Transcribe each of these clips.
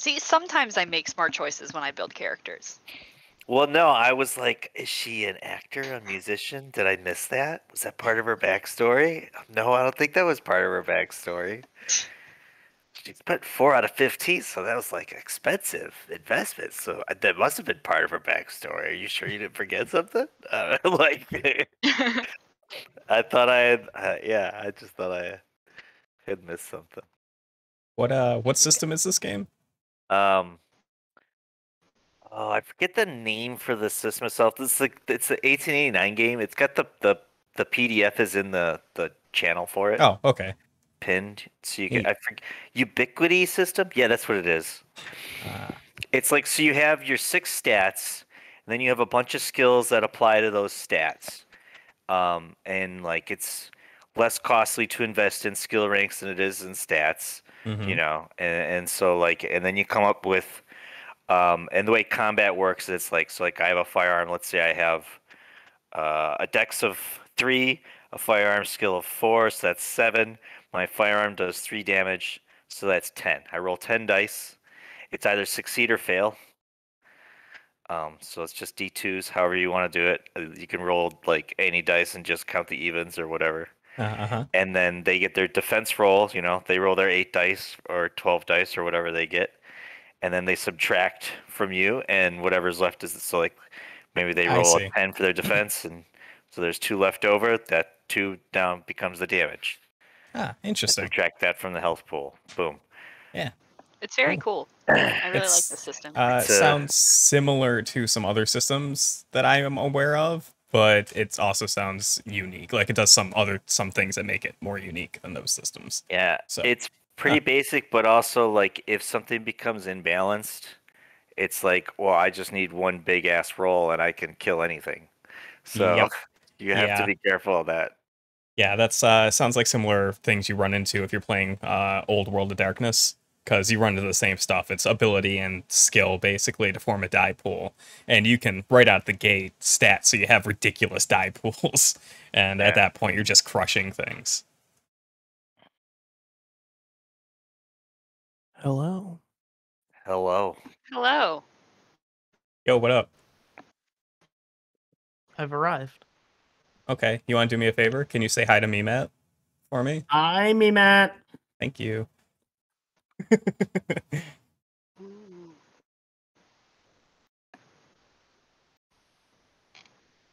See, sometimes I make smart choices when I build characters. Well, no, I was like, is she an actor, a musician? Did I miss that? Was that part of her backstory? No, I don't think that was part of her backstory. She spent 4 out of 15, so that was like expensive investment. So that must have been part of her backstory. Are you sure you didn't forget something? Like, I thought I had, yeah, I just thought I had missed something. What system is this game? Oh, I forget the name for the system itself. It's the 1889 game. It's got the PDF is in the channel for it. Oh, okay. Pinned, so you get Ubiquity system. Yeah, that's what it is. It's like, so you have your 6 stats, and then you have a bunch of skills that apply to those stats. And like it's less costly to invest in skill ranks than it is in stats. You know, and so like, and then you come up with, and the way combat works, it's like, so like I have a firearm. Let's say I have a dex of 3, a firearm skill of 4, so that's 7. My firearm does 3 damage, so that's 10. I roll 10 dice. It's either succeed or fail. So it's just D2s, however you want to do it. You can roll like any dice and just count the evens or whatever. And then they get their defense roll, you know, they roll their 8 dice or 12 dice or whatever they get. And then they subtract from you, and whatever's left is, so like maybe they roll a 10 for their defense, and so there's 2 left over. That 2 down becomes the damage. Ah, interesting. Subtract that from the health pool. Boom. Yeah. It's very cool. I really like the system. Sounds similar to some other systems that I am aware of, but it also sounds unique. Like it does some things that make it more unique than those systems. Yeah, so it's pretty basic, but also like if something becomes imbalanced, it's like, well, I just need one big ass roll and I can kill anything. So you have to be careful of that. Yeah, that's sounds like similar things you run into if you're playing Old World of Darkness, because you run into the same stuff. It's ability and skill, basically, to form a die pool. And you can, right out the gate, stat, so you have ridiculous die pools. And at that point, you're just crushing things. Hello. Hello. Hello. Yo, what up? I've arrived. Okay, you want to do me a favor? Can you say hi to me, Matt, for me? Hi, me, Matt. Thank you.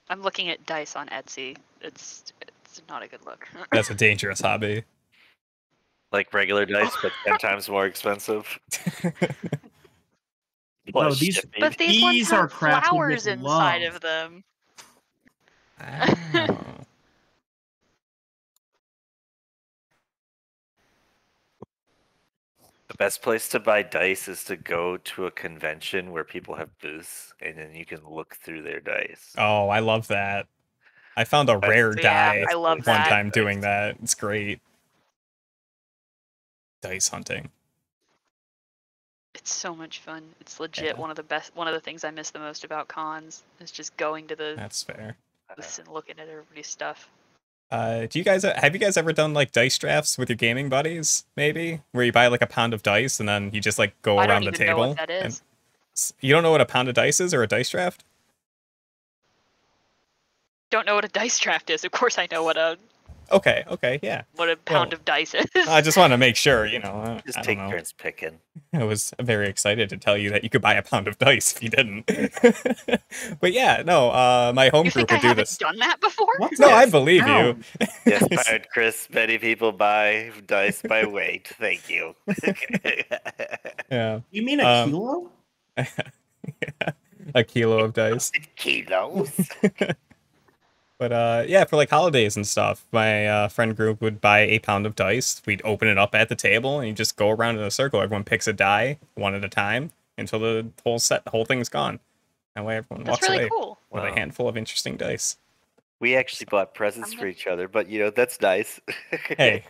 I'm looking at dice on Etsy. It's not a good look. That's a dangerous hobby. Like regular dice, but 10 times more expensive. No, these ones have are crafted flowers with inside love. of them. Oh. The best place to buy dice is to go to a convention where people have booths, and then you can look through their dice. Oh, I love that. I found a rare die I love one that. time doing that. It's great. Dice hunting. It's so much fun. It's legit one of the things I miss the most about cons is just going to the That's fair. booths and looking at everybody's stuff. Have you guys ever done like dice drafts with your gaming buddies? Maybe where you buy like a pound of dice and then you just like go around the table. I don't even know what that is. You don't know what a pound of dice is or a dice draft? Don't know what a dice draft is. Of course, I know what a. Okay, yeah. What a pound of dice is. I just want to make sure, you know. Just take turns picking. I was very excited to tell you that you could buy a pound of dice if you didn't. But yeah, no, my home group would do this. Done that before? I believe you. Yes, Chris. Many people buy dice by weight. Thank you. Yeah. You mean a kilo? Yeah. A kilo of dice. Kilos. But yeah, for like holidays and stuff, my friend group would buy a pound of dice. We'd open it up at the table, and you just go around in a circle. Everyone picks a die one at a time until the whole thing's gone. That way, everyone walks away with a handful of interesting dice. We actually bought presents for each other, but you know that's nice. Hey,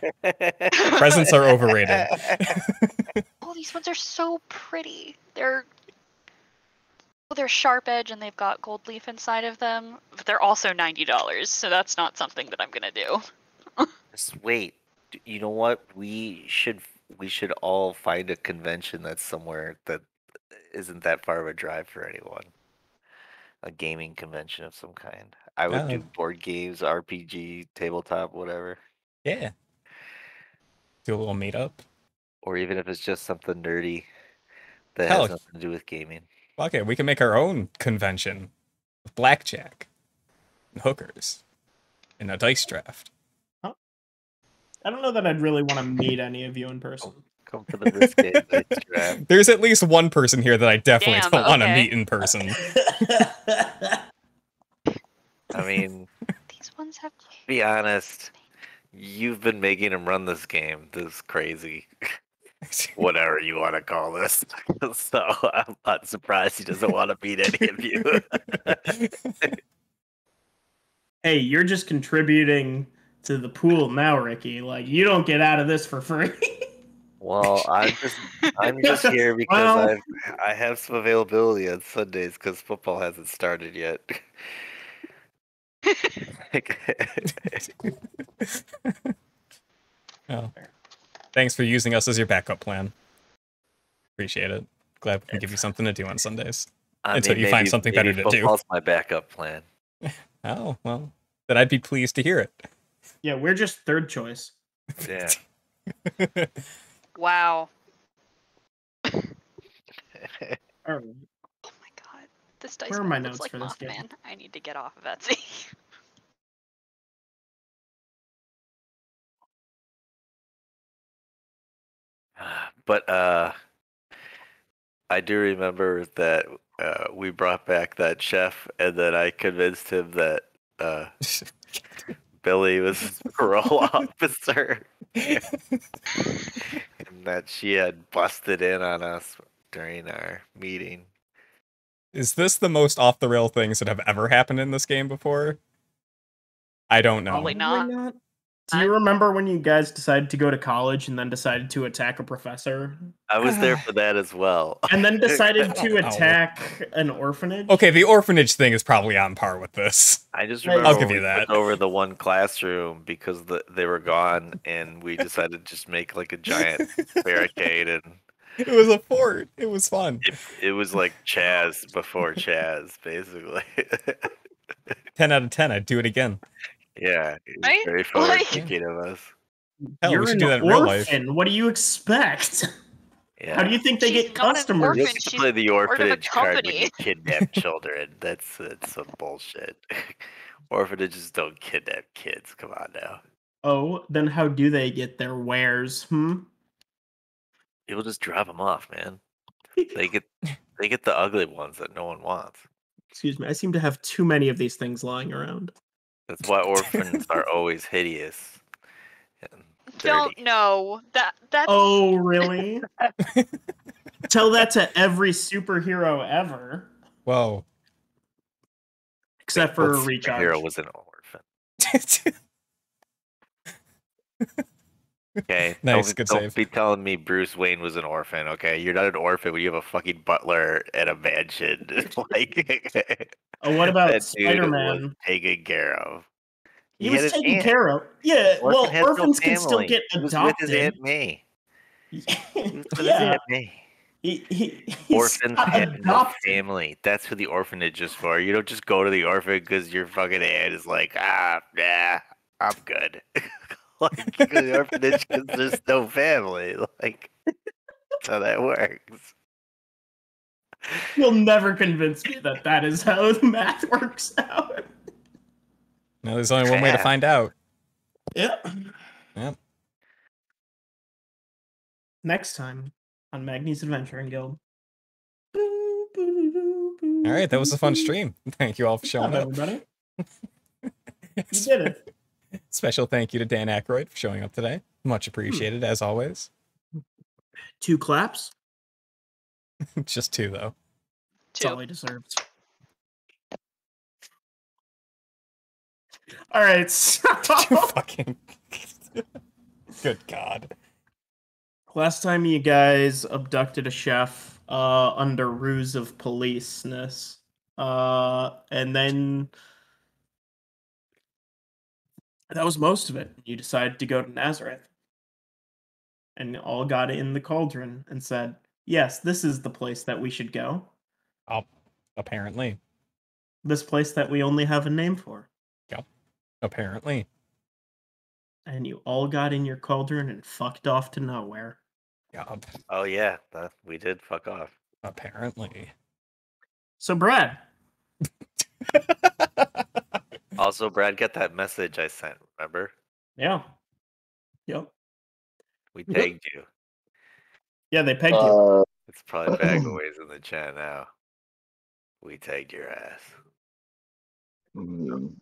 presents are overrated. Oh, these ones are so pretty. They're sharp edge and they've got gold leaf inside of them, but they're also $90, so that's not something that I'm gonna do. Just wait. You know what? We should we should all find a convention that's somewhere that isn't that far of a drive for anyone. A gaming convention of some kind. I would do board games, RPG, tabletop, whatever. Yeah. Do a little meetup. Or even if it's just something nerdy that Hell, has nothing to do with gaming. Okay, we can make our own convention with blackjack and hookers and a dice draft. Huh? I don't know that I'd really want to meet any of you in person. Come to the risque dice draft. There's at least one person here that I definitely Damn, don't want to okay. meet in person. I mean, These ones have. be honest, you've been making him run this game. This is crazy. Whatever you want to call this. So I'm not surprised he doesn't want to meet any of you. Hey, you're just contributing to the pool now, Ricky. Like, you don't get out of this for free. Well, I'm just here because Well- I have some availability on Sundays because football hasn't started yet. Oh. Thanks for using us as your backup plan. Appreciate it. Glad we can give you something to do on Sundays. Until you find something better to do. Football's my backup plan. Oh, well, then I'd be pleased to hear it. Yeah, we're just third choice. Yeah. Wow. All right. Oh my god. This dice Where are ball my looks notes like for this game? Mothman. I need to get off of Etsy. But I do remember that we brought back that chef, and then I convinced him that Billy was a parole officer, and that she had busted in on us during our meeting. Is this the most off the rail things that have ever happened in this game before? I don't know. Probably not. Do you remember when you guys decided to go to college and then decided to attack a professor? I was there for that as well. And then decided to Oh. attack an orphanage? Okay, the orphanage thing is probably on par with this. I just I'll remember give we you that. took over the one classroom because they were gone, and we decided to just make like a giant barricade, and It was a fort. It was fun. it was like Chaz before Chaz, basically. 10 out of 10. I'd do it again. Yeah, it was Right? very forward Like- thinking of us. Hell, You're we should an do that in real life. orphan. What do you expect? Yeah. How do you think they She's get not an customers? You orphan. have to She's play the part of a orphanage card when you company. kidnap children. That's some bullshit. Orphanages don't kidnap kids. Come on now. Oh, then how do they get their wares? People just drop them off, man. They get the ugly ones that no one wants. Excuse me, I seem to have too many of these things lying around. That's why orphans are always hideous and dirty. Don't know. That's Oh, really? Tell that to every superhero ever. Whoa. Except for What Recharge. superhero was an orphan. Okay, Nice, good don't save. be telling me Bruce Wayne was an orphan. Okay, you're not an orphan when you have a fucking butler at a mansion. Like, Oh, what about that dude Spider-Man? was taken care of. He had was an taken aunt. care of. Yeah, Orphan well, has no orphans can still family. get He was with his adopted. Aunt May. He was with his Yeah, Aunt May. he's Orphans not have no adopted. family. That's who the orphanage is for. You don't just go to the orphan because your fucking aunt is like, nah, I'm good. Like, you go to the orphanage because there's no family. Like, that's how that works. You'll never convince me that that is how the math works out. No, there's only one way to Yeah. find out. Yep. Yep. Next time on Magnes Adventuring Guild. All right, that was a fun stream. Thank you all for showing up. Everybody. You did it. Special thank you to Dan Aykroyd for showing up today. Much appreciated, as always. 2 claps. Just 2, though. That's all two. he deserves. All right. So Fucking. Good God. last time you guys abducted a chef under ruse of policeness. And then that was most of it. You decided to go to Nazareth. and all got in the cauldron and said, "Yes, this is the place that we should go. Oh, apparently. This place that we only have a name for." Yep. Apparently. And you all got in your cauldron and fucked off to nowhere. Yep. Oh yeah, we did fuck off. Apparently. So, Brad. Also, Brad, get that message I sent. Remember? Yeah. Yep. We tagged you. Yeah, they pegged you. It's probably Bagaways in the chat now. We tagged your ass. Mm.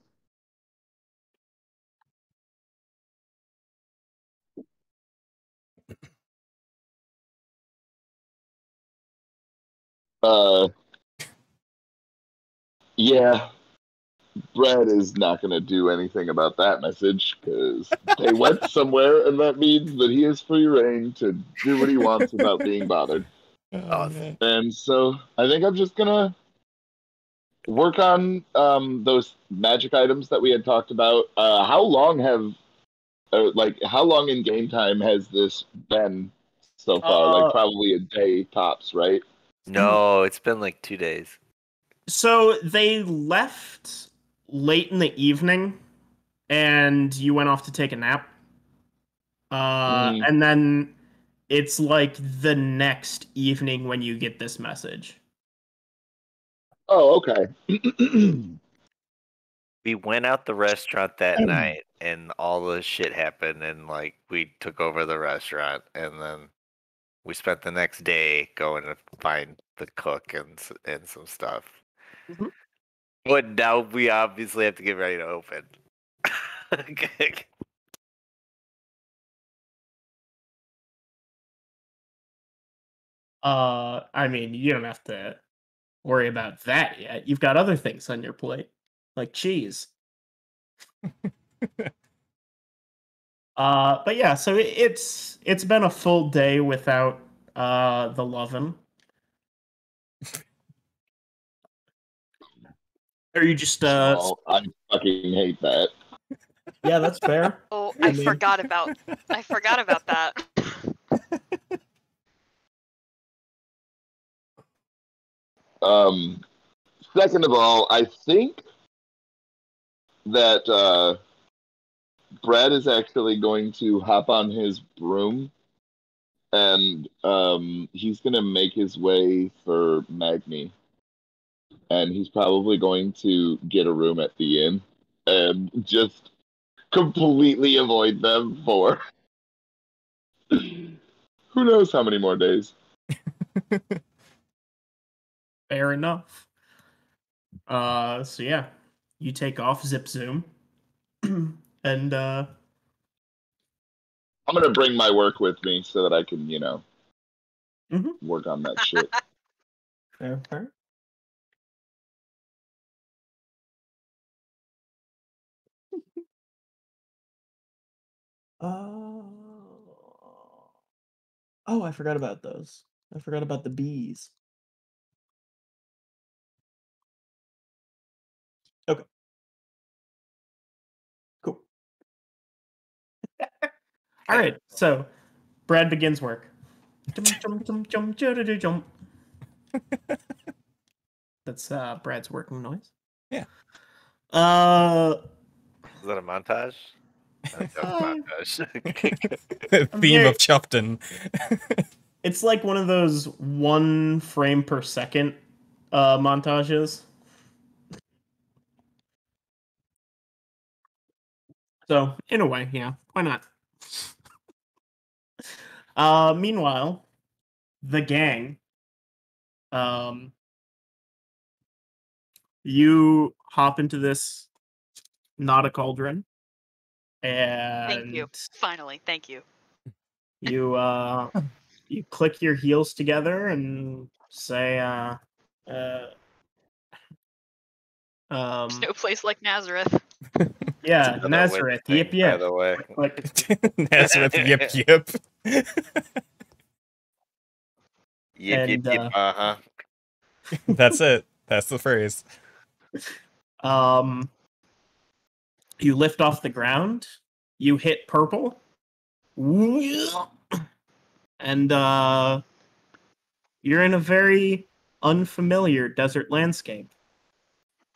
Yeah, Brad is not going to do anything about that message because they went somewhere, and that means that he has free reign to do what he wants without being bothered. Man. And so I think I'm just gonna work on those magic items that we had talked about. How long in game time has this been so far? Like probably a day tops, right? No, it's been like 2 days. So they left late in the evening, and you went off to take a nap. And then it's like the next evening when you get this message. Oh, okay. We went out the restaurant that night, and all the shit happened, and like we took over the restaurant, and then we spent the next day going to find the cook and some stuff. Mm-hmm. But now we obviously have to get ready to open. Okay. I mean, you don't have to worry about that yet. You've got other things on your plate, like cheese. But yeah, so it's been a full day without the lovin'. Or you just I fucking hate that. Yeah, that's fair. Oh, I forgot about that. Second of all, I think that Brad is actually going to hop on his broom, and he's going to make his way for Magni. And he's probably going to get a room at the inn and just completely avoid them for who knows how many more days. Fair enough. So yeah, you take off, zip zoom, and I'm gonna bring my work with me so that I can, work on that shit. fair. Oh, I forgot about those. I forgot about the bees. Okay. Cool. All right, so Brad begins work. Jump. That's Brad's working noise. Yeah. Is that a montage? That's a montage. Theme of Chupton. It's like one of those 1 frame per second montages. So, in a way, yeah, why not? Meanwhile, the gang, you hop into this not a cauldron, and Thank you. Finally, thank you. you you click your heels together and say There's no place like Nazareth. Yeah, Nazareth, yip By the way. Nazareth, yip. Yip. Uh-huh. That's it. That's the phrase. You lift off the ground. You hit purple. And you're in a very unfamiliar desert landscape.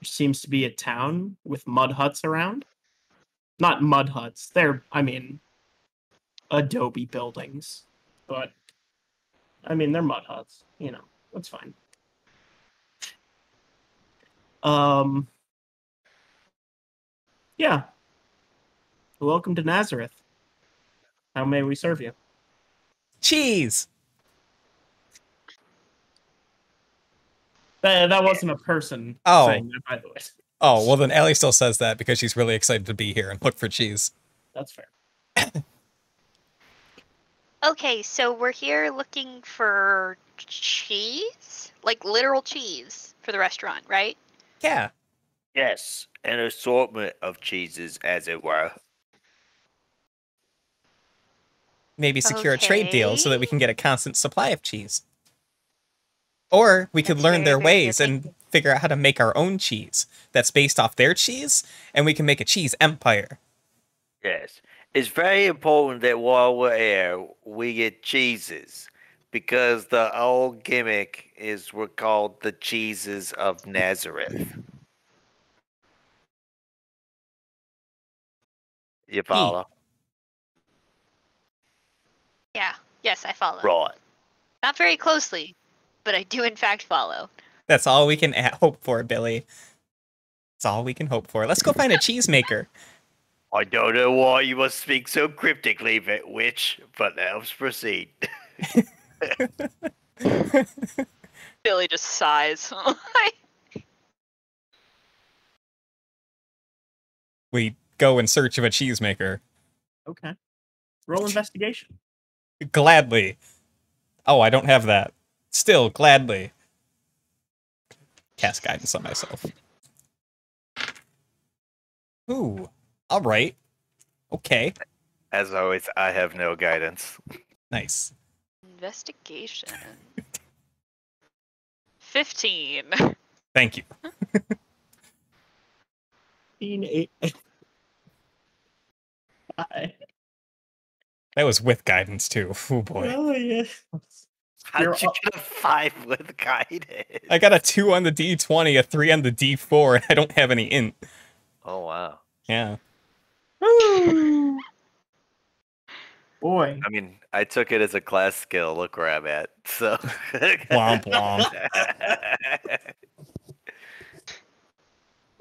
There seems to be a town with mud huts around. Not mud huts. They're, adobe buildings. But, they're mud huts. That's fine. Yeah. Welcome to Nazareth. How may we serve you? Cheese! That wasn't a person Oh. saying that, by the way. Oh, well then Allie still says that because she's really excited to be here and look for cheese. That's fair. Okay, so we're here looking for cheese? Like literal cheese for the restaurant, right? Yeah. Yes, an assortment of cheeses, as it were. Maybe secure a trade deal so that we Okay. can get a constant supply of cheese. Or we could That's learn their very, very ways good. and figure out how to make our own cheese that's based off their cheese, and we can make a cheese empire. Yes. It's very important that while we're here, we get cheeses. Because the old gimmick is we're called the cheeses of Nazareth. You follow? Yeah. Yes, I follow. Right. Not very closely, but I do in fact follow. That's all we can hope for, Billy. That's all we can hope for. Let's go find a cheesemaker. I don't know why you must speak so cryptically, witch, but let us proceed. Billy just sighs. We go in search of a cheesemaker. Okay. Roll investigation. Gladly. Oh, I don't have that. Still, gladly. Cast guidance on myself. Ooh. Alright. Okay. As always, I have no guidance. Nice. Investigation. 15. Thank you. 8. Hi. That was with guidance, too. Oh, boy. Oh, yeah. How'd You're you get a 5 with guidance? I got a 2 on the D20, a 3 on the D4, and I don't have any int. Oh, wow. Yeah. Woo! Boy. I mean, I took it as a class skill. Look where I'm at. So. Womp womp. I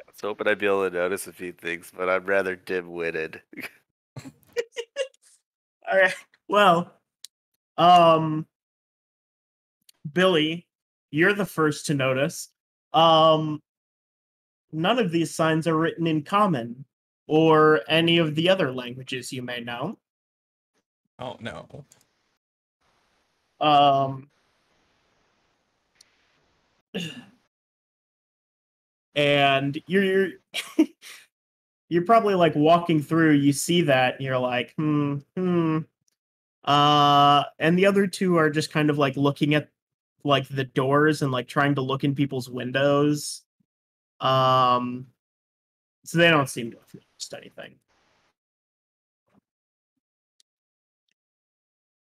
was hoping I'd be able to notice a few things, but I'm rather dim-witted. All right. Well, Billy, you're the first to notice. None of these signs are written in Common or any of the other languages you may know. Oh, no. And you're you're probably like walking through, you see that, and you're like, and the other two are just kind of like looking at like the doors and like trying to look in people's windows. So they don't seem to have noticed anything.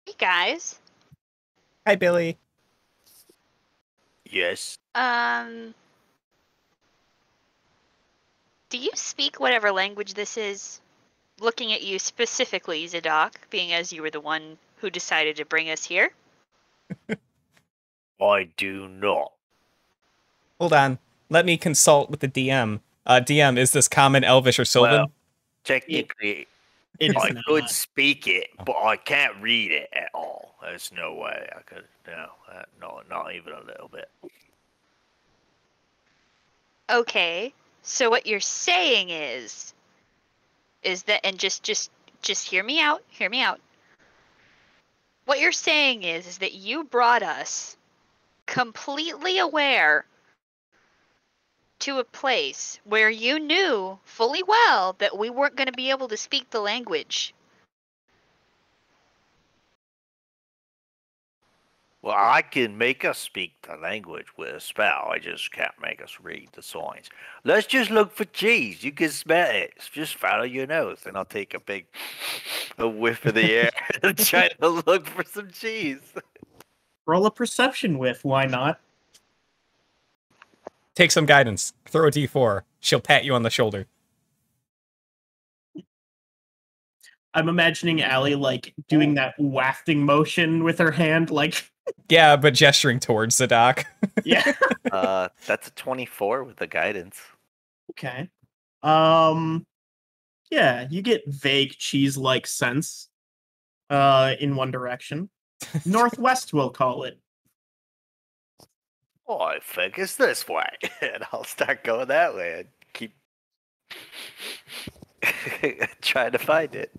Hey guys. Hi, Billy. Yes. Do you speak whatever language this is? Looking at you specifically, Zadok, being as you were the one who decided to bring us here. I do not. Hold on. Let me consult with the DM. DM, is this Common, Elvish, or Sylvan? Well, technically, It is I not. could speak it, but I can't read it at all. There's no way I could. No, not even a little bit. Okay. So what you're saying is that, and just hear me out. Hear me out. What you're saying is that you brought us completely aware to a place where you knew fully well that we weren't going to be able to speak the language. Well, I can make us speak the language with a spell. I just can't make us read the signs. Let's just look for cheese. You can smell it. Just follow your nose, and I'll take a whiff of the air and try to look for some cheese. Roll a perception with, why not? Take some guidance. Throw a d4. She'll pat you on the shoulder. I'm imagining Allie, like, doing that wafting motion with her hand, like... Yeah, but gesturing towards the dock. Yeah. That's a 24 with the guidance. Okay. Yeah, you get vague cheese-like sense in one direction. Northwest, we'll call it. Oh, I think it's this way. And I'll start going that way and keep trying to find it.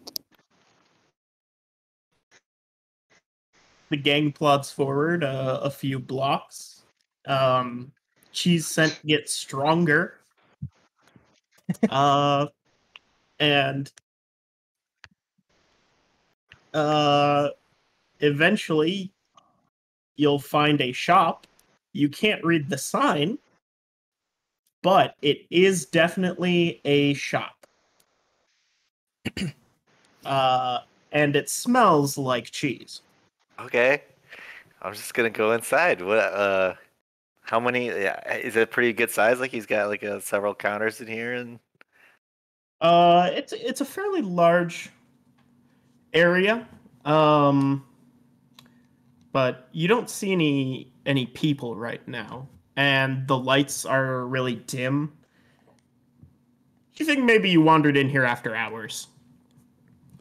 The gang plods forward a few blocks. Cheese scent gets stronger. And eventually you'll find a shop. You can't read the sign, but it is definitely a shop. And it smells like cheese. Okay. I'm just gonna go inside. What how many is it a pretty good size? Like he's got like several counters in here and it's a fairly large area. But you don't see any people right now, and the lights are really dim. You think maybe you wandered in here after hours?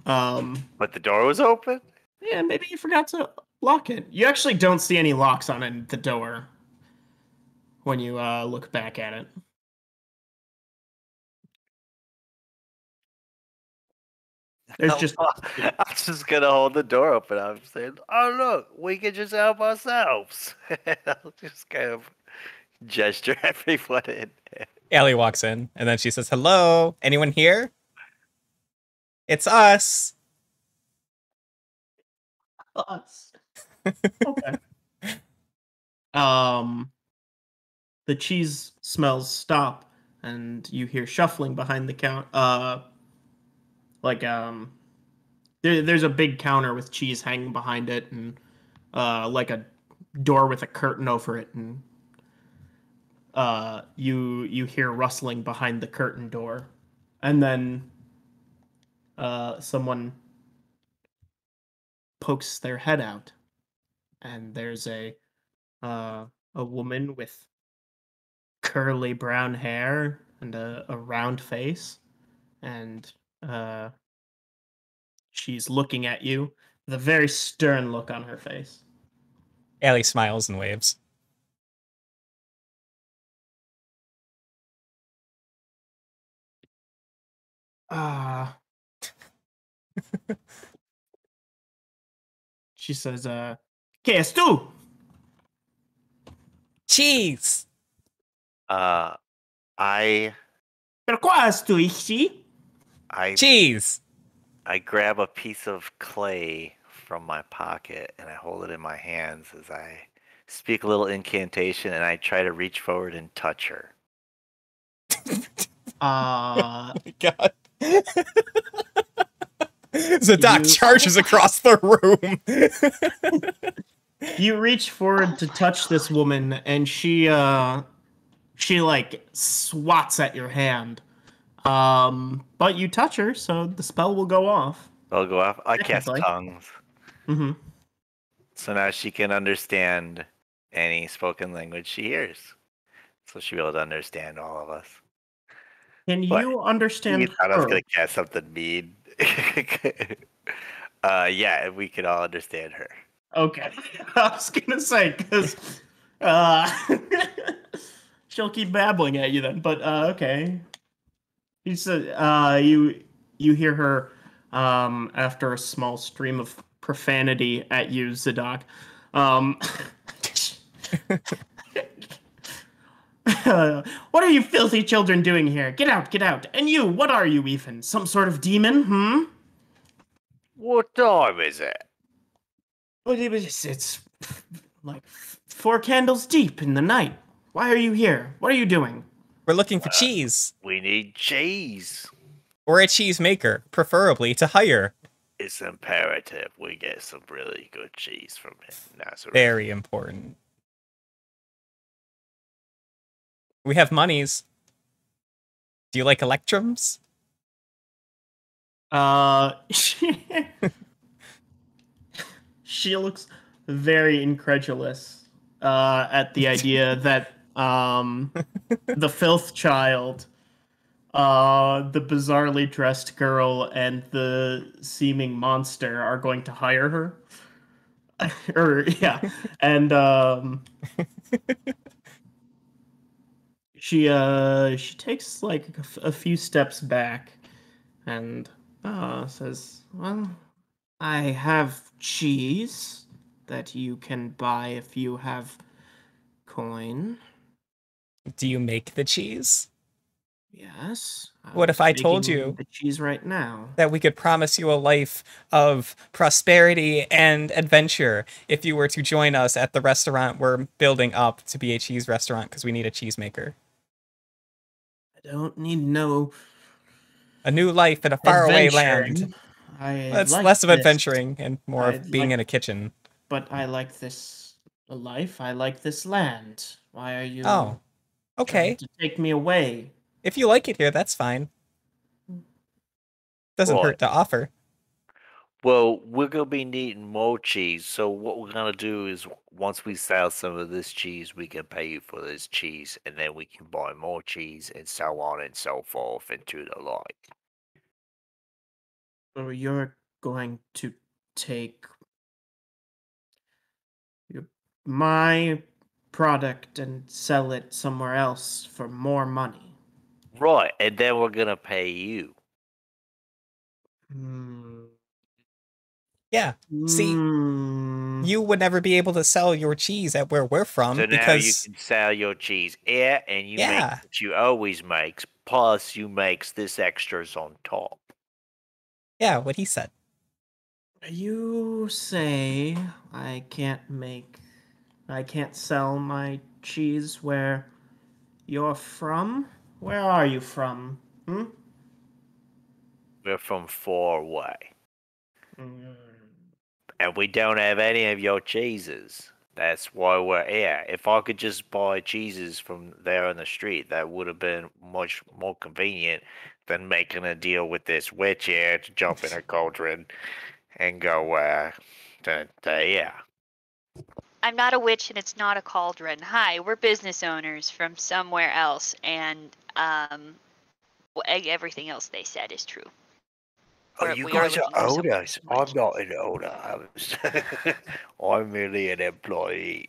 but the door was open? Yeah, maybe you forgot to lock it. You actually don't see any locks on the door when you look back at it. There's just... I'm just gonna hold the door open. I'm saying, "Oh look, we can just help ourselves." I'll just kind of gesture everyone in. Allie walks in, and then she says, "Hello, anyone here? It's us." Us. Okay. The cheese smells stop, and you hear shuffling behind the counter. There's a big counter with cheese hanging behind it, and like a door with a curtain over it, and you hear rustling behind the curtain door, and then someone pokes their head out, and there's a woman with curly brown hair and a round face, and she's looking at you with a very stern look on her face. Allie smiles and waves. She says, ¿Qué es tú? Cheese! I ¿Pero cuál es tu, hichi? Cheese! I grab a piece of clay from my pocket and I hold it in my hands as I speak a little incantation and I try to reach forward and touch her. Oh my god. Zadok charges across the room. You reach forward to touch this woman, and she like swats at your hand. But you touch her, so the spell will go off. I'll go off. I cast tongues. Mm-hmm. So now she can understand any spoken language she hears. So she'll be able to understand all of us. Can you understand You thought I was her? going to cast something mean. Yeah, we can all understand her. Okay. I was gonna say, because she'll keep babbling at you then, but okay. You said you hear her after a small stream of profanity at you, Zadok. What are you filthy children doing here? Get out, get out. And you, what are you even? Some sort of demon, What time is it? It's like 4 candles deep in the night. Why are you here? What are you doing? We're looking for cheese. We need cheese. Or a cheese maker, preferably to hire. It's imperative we get some really good cheese from Nazareth. Very important. We have monies. Do you like electrums? She looks very incredulous at the idea that the filth child, the bizarrely dressed girl, and the seeming monster are going to hire her. And she takes like a few steps back and says, "Well, I have cheese that you can buy if you have coin." Do you make the cheese? Yes. What if I told making you the cheese right now? that we could promise you a life of prosperity and adventure if you were to join us at the restaurant we're building up to be a cheese restaurant because we need a cheesemaker? I don't need no A new life in a faraway land. It's like less of this, adventuring and more of being like- in a kitchen. but I like this life. I like this land. Why are you Oh, okay. trying to take me away? If you like it here, that's fine. Doesn't hurt to offer. Well, we're going to be needing more cheese. So what we're going to do is once we sell some of this cheese, we can pay you for this cheese. And then we can buy more cheese and so on and so forth into the like. Or you're going to take my product and sell it somewhere else for more money. Right. And then we're going to pay you. Yeah. See, you would never be able to sell your cheese at where we're from So now you because can sell your cheese here and you Yeah. make what you always makes. Plus you makes this extras on top. yeah, what he said. You say I can't sell my cheese where you're from? Where are you from? We're from far away. And we don't have any of your cheeses. That's why we're here. If I could just buy cheeses from there on the street, that would have been much more convenient than making a deal with this witch here to jump in a cauldron and go to yeah. I'm not a witch and it's not a cauldron. Hi, we're business owners from somewhere else, and everything else they said is true. Oh, you guys are owners. I'm not an owner. I'm merely an employee.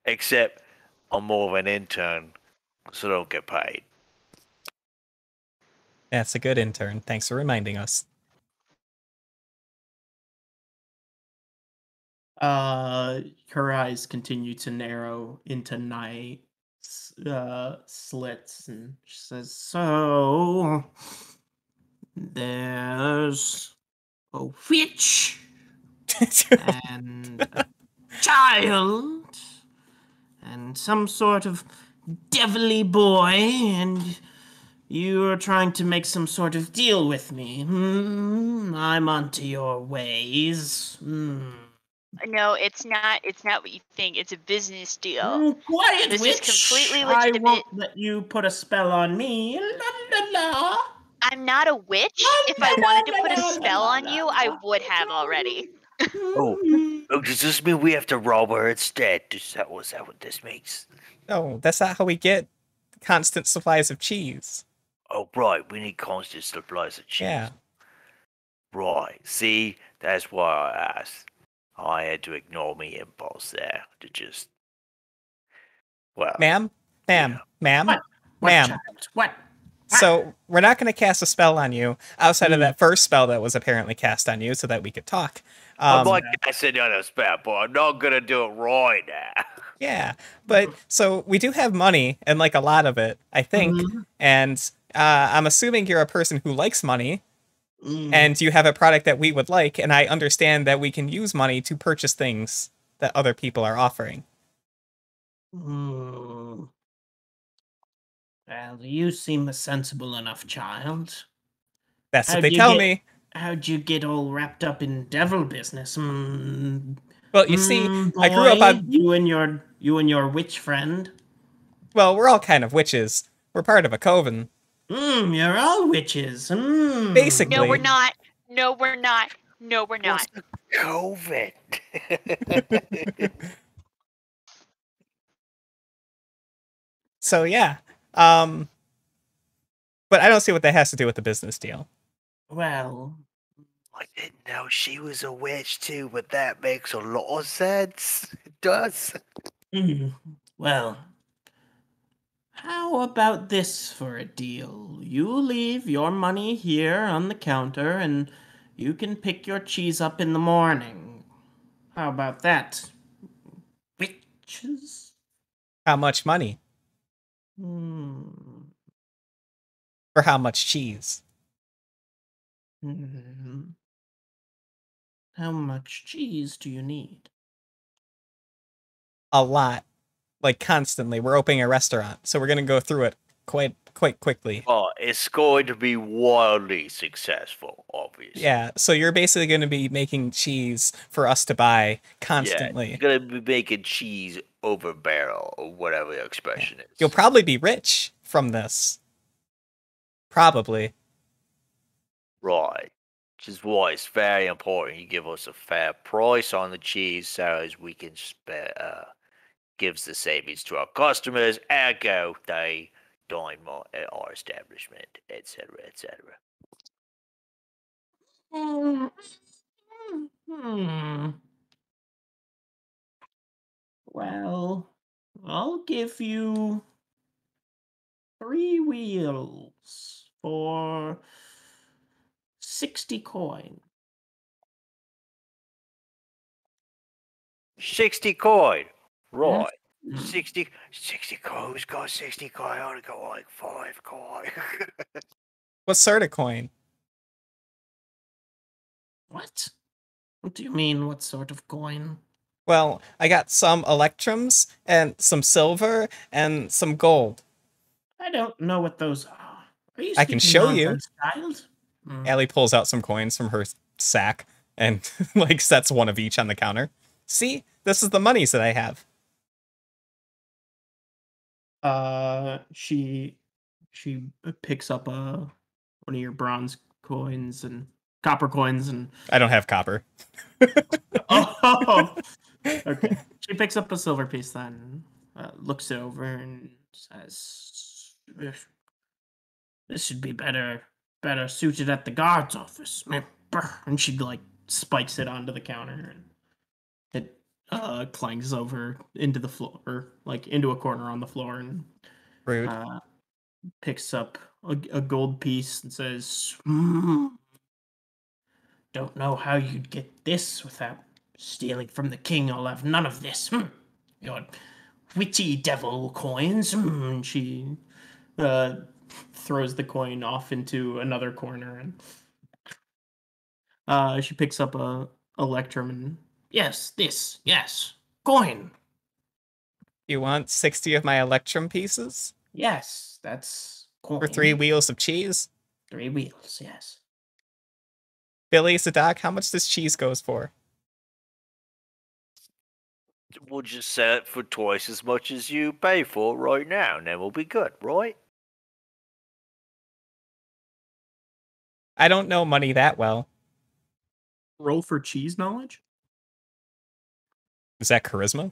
Except I'm more of an intern, so I don't get paid. That's a good intern. Thanks for reminding us. Her eyes continue to narrow into night slits, and she says, "So there's a witch and a child and some sort of devilly boy, and you are trying to make some sort of deal with me. I'm onto your ways. No, it's not. It's not what you think. It's a business deal. Quiet, This witch! is completely I legitimate. won't let you put a spell on me. La, la, la. I'm not a witch. If I wanted to put a spell on you, I would have already. Oh, does this mean we have to rob her instead? Is that what this means? No, that's not how we get constant supplies of cheese. Oh, right. We need constant supplies of cheese. Yeah. Right. See, that's why I asked. I had to ignore me impulse there to just. Well. Ma'am? Ma'am? Ma'am? Ma'am? Child? What? So, we're not going to cast a spell on you outside of that first spell that was apparently cast on you so that we could talk. I'm like casting on a spell, but I'm not going to do it right now. Yeah, but so we do have money, and like a lot of it, I think. And I'm assuming you're a person who likes money, and you have a product that we would like, and I understand that we can use money to purchase things that other people are offering. Well, you seem a sensible enough child. That's what they tell me. How'd you get all wrapped up in devil business? Well, you see, boy, I grew up on... You and your witch friend. Well, we're all kind of witches. We're part of a coven. You're all witches. Basically. No, we're not. No, we're not. No, we're not. COVID. So yeah. But I don't see what that has to do with the business deal. Well, I didn't know she was a witch too, but that makes a lot of sense. It does. Well, how about this for a deal? You leave your money here on the counter, and you can pick your cheese up in the morning. How about that? Witches? How much money? For how much cheese? How much cheese do you need? A lot. Like, constantly. We're opening a restaurant, so we're going to go through it quite quickly. Oh, it's going to be wildly successful, obviously. Yeah, so you're basically going to be making cheese for us to buy constantly. Yeah, you're going to be making cheese over barrel, or whatever the expression is. You'll probably be rich from this. Probably. Right. Which is why it's very important you give us a fair price on the cheese so as we can gives the savings to our customers, ergo they dine more at our establishment, etc., etc. Well, I'll give you 3 wheels for 60 coin. 60 coin. Right. Mm. 60 coin. Who's got 60 coin? I only got like 5 coin. What sort of coin? What? What do you mean, what sort of coin? Well, I got some electrums, and some silver, and some gold. I don't know what those are. Are you I can speaking show you. nonsense, child? Allie pulls out some coins from her sack and like sets one of each on the counter. See, this is the monies that I have. She picks up one of your bronze coins and copper coins and I don't have copper. oh, okay. She picks up a silver piece then, looks it over and says, "This should be better suited at the guard's office." And she like spikes it onto the counter and it clangs over into the floor, like into a corner on the floor, and Rude. Picks up a gold piece and says, "Don't know how you'd get this without stealing from the king. I'll have none of this. Your witty devil coins." And she throws the coin off into another corner, and she picks up a electrum and yes, coin. You want 60 of my electrum pieces? Yes, that's coin. For 3 wheels of cheese? 3 wheels, yes. Billy, Sadak, how much this cheese goes for? We'll just sell it for twice as much as you pay for right now, and then we'll be good, right? I don't know money that well. Roll for cheese knowledge? Is that charisma?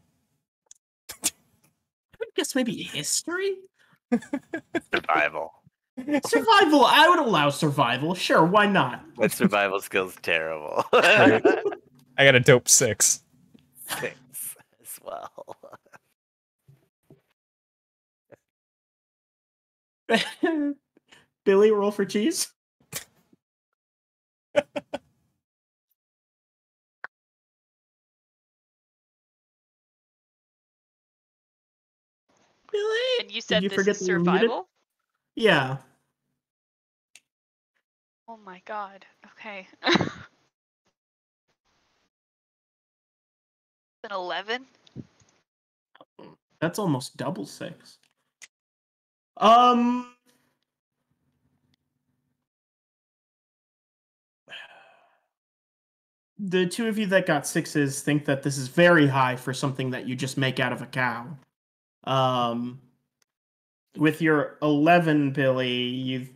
I would guess maybe history? Survival. Survival. I would allow survival. Sure, why not? That survival skill's terrible. I got a dope 6. 6 as well. Billy, roll for cheese. Billy? And you said Did you this forget is that you're muted? survival? Yeah. Oh my god. Okay. than 11? That's almost double 6. The two of you that got 6s think that this is very high for something that you just make out of a cow. With your 11, Billy,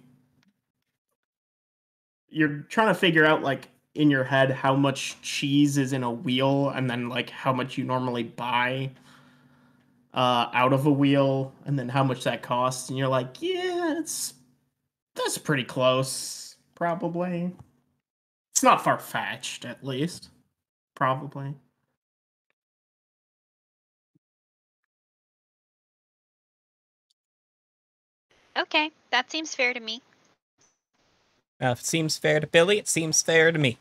you're trying to figure out, like, in your head how much cheese is in a wheel, and then, like, how much you normally buy out of a wheel, and then how much that costs, and you're like, yeah, that's pretty close, probably. It's not far-fetched, at least. Probably. Okay, that seems fair to me. If it seems fair to Billy, it seems fair to me.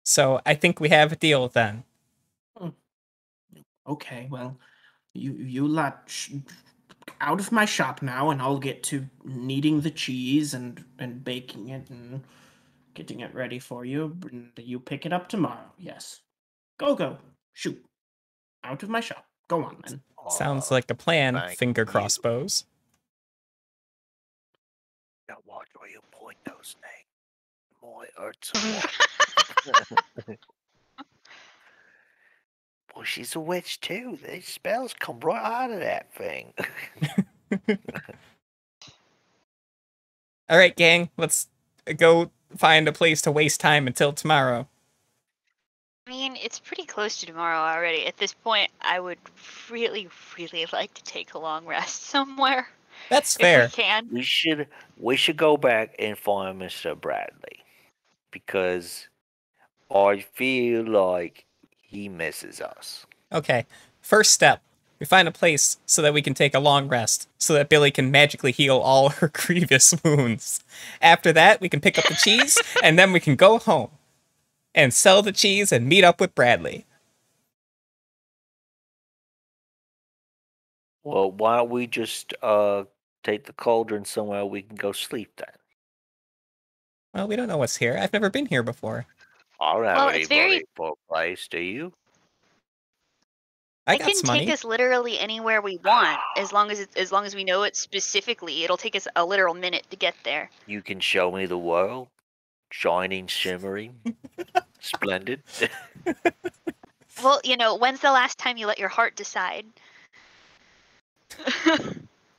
So I think we have a deal then. Okay, well, you lot out of my shop now, and I'll get to kneading the cheese and baking it and getting it ready for you. And you pick it up tomorrow. Yes. Go. Shoot. Out of my shop. Go on, then. Sounds like a plan, thank finger you. crossbows. Now watch where you point those things. Boy, hurts a lot. Well, she's a witch too. These spells come right out of that thing. All right, gang, let's go find a place to waste time until tomorrow. I mean, it's pretty close to tomorrow already. At this point, I would really, really like to take a long rest somewhere. That's fair. If we can. We should go back and find Mr. Bradley because I feel like he misses us. Okay, first step. We find a place so that we can take a long rest, so that Billy can magically heal all her grievous wounds. After that, we can pick up the cheese, and then we can go home and sell the cheese and meet up with Bradley. Well, why don't we just take the cauldron somewhere we can go sleep then? Well, we don't know what's here. I've never been here before. I don't have Well, any it's very- money for a place, do you? I It got can some money. take us literally anywhere we want, as long as we know it specifically. It'll take us a literal minute to get there. You can show me the world, shining, shimmering, splendid. Well, when's the last time you let your heart decide?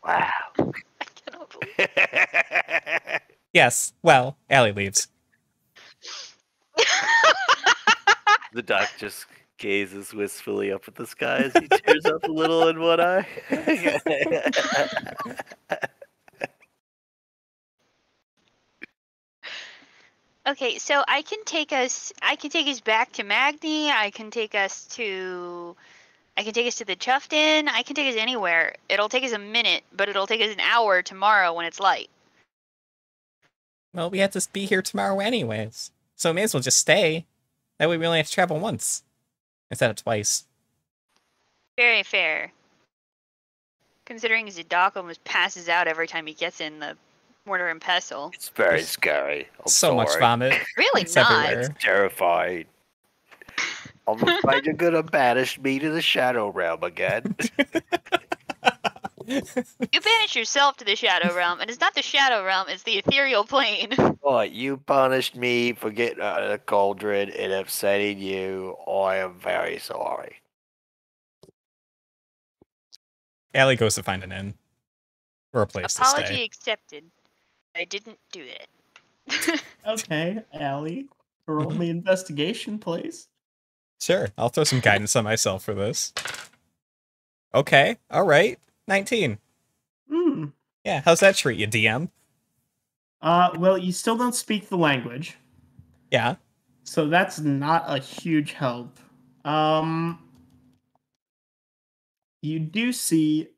Wow. I cannot believe. Yes, well, Allie leaves. The doc just gazes wistfully up at the sky as he tears up a little in one eye. Okay, so I can take us back to Magni. I can take us to the Chuffed Inn. I can take us anywhere. It'll take us a minute, but it'll take us an hour tomorrow when it's light. Well, we have to be here tomorrow anyways, so we may as well just stay. That way we only have to travel once instead of twice. Very fair. Considering Zadok almost passes out every time he gets in the mortar and pestle. It's very scary. I'm So much sorry. vomit. Really It's not. everywhere. It's terrifying. I'm afraid you're gonna banish me to the Shadow Realm again. You banish yourself to the Shadow Realm, and it's not the Shadow Realm, it's the ethereal plane. What, you punished me for getting out of the cauldron and upsetting you. I am very sorry. Allie goes to find an inn or a place to Apology stay. accepted. I didn't do it. Okay, Allie. Roll me investigation, please. Sure, I'll throw some guidance on myself for this. Okay, all right, 19. Yeah, how's that treat you, DM? Well, you still don't speak the language, Yeah. so that's not a huge help. You do see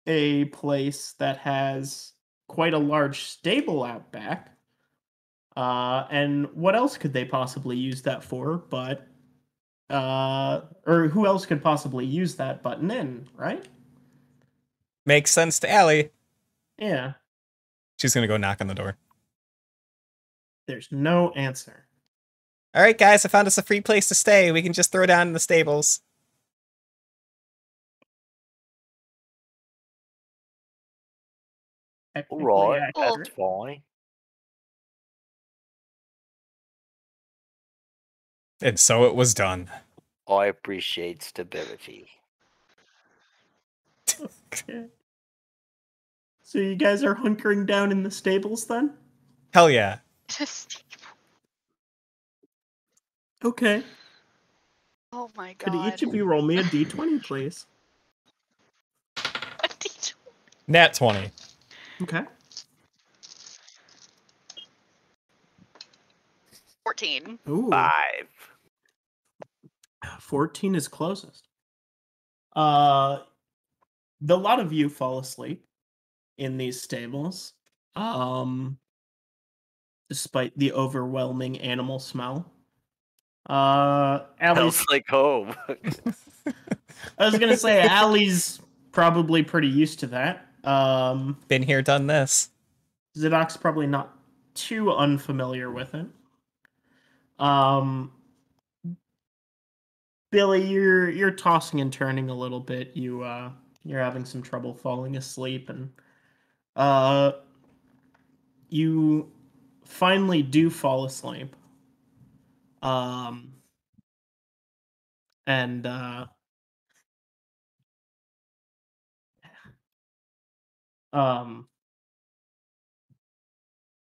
a place that has quite a large stable out back. And what else could they possibly use that for but or who else could possibly use that but an inn, right? Makes sense to Allie. Yeah. She's gonna go knock on the door. There's no answer. All right, guys, I found us a free place to stay. We can just throw down in the stables. Right, Cool. that's fine. And so it was done. I appreciate stability. Okay. So you guys are hunkering down in the stables then? Hell yeah. Okay. Oh my Could god. each of you roll me a d20, please? Nat 20. Okay. 14. Ooh. 5. 14 is closest. The lot of you fall asleep in these stables. Despite the overwhelming animal smell. Allie's, Smells like home. I was gonna say Allie's probably pretty used to that. Been here, done this. Zadok's probably not too unfamiliar with it. Billy, you're tossing and turning a little bit. You're having some trouble falling asleep, and you finally do fall asleep. And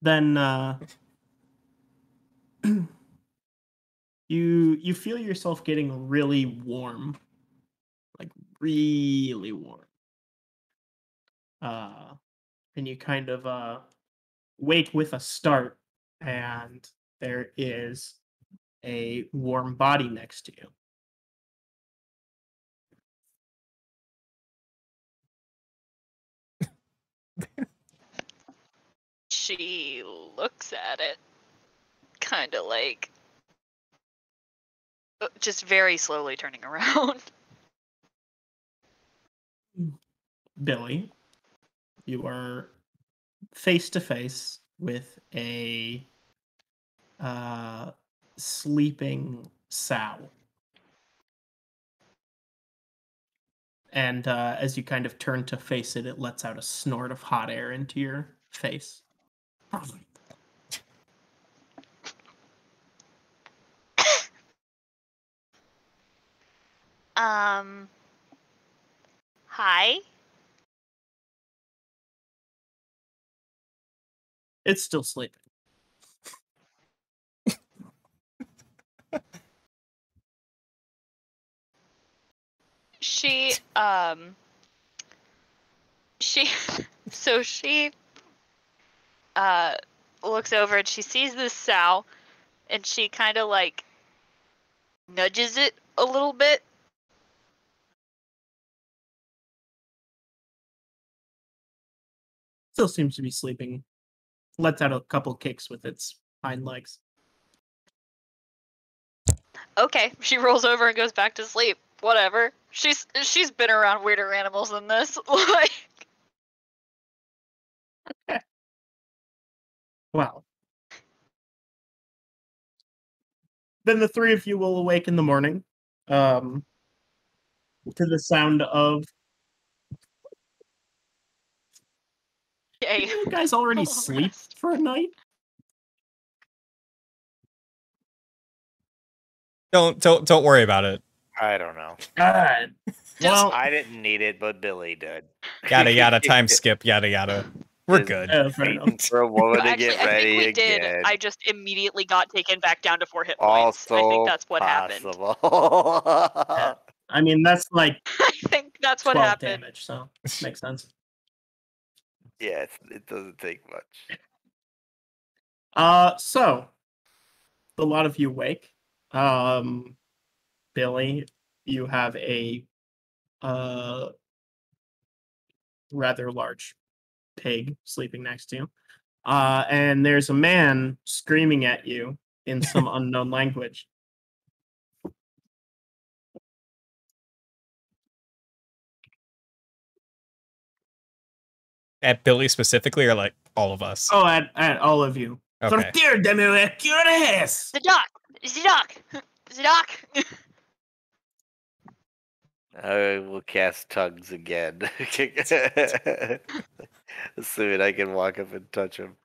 then you feel yourself getting really warm, like really warm. And you kind of wake with a start, and there is a warm body next to you. She looks at it, kind of like, just very slowly turning around. Billy, you are face to face with a sleeping sow. And as you kind of turn to face it, it lets out a snort of hot air into your face. Hi? It's still sleeping. She, she, so she, looks over and she sees this sow, and she kind of like nudges it a little bit. Still seems to be sleeping. Lets out a couple kicks with its hind legs. Okay, she rolls over and goes back to sleep. Whatever. She's been around weirder animals than this. Like, Wow. Then the three of you will awake in the morning, to the sound of. yay. You guys already I'll sleep rest. for a night? Don't worry about it. I don't know. God. Well, I didn't need it, but Billy did. Yada yada, time skip, yada yada. We're Just good. fair enough. waiting for a woman to Actually, get I ready think we again. did. I just immediately got taken back down to 4 hit points. Also I think that's what happened. possible. Yeah. I mean, that's like I think that's what 12 happened. damage, so makes sense. Yeah, it doesn't take much. So a lot of you wake. Billy, you have a rather large pig sleeping next to you. And there's a man screaming at you in some unknown language. At Billy specifically, or like all of us? Oh, at all of you. Okay. The duck. Zadok! Zadok! I will cast tongues again. Assuming I can walk up and touch him.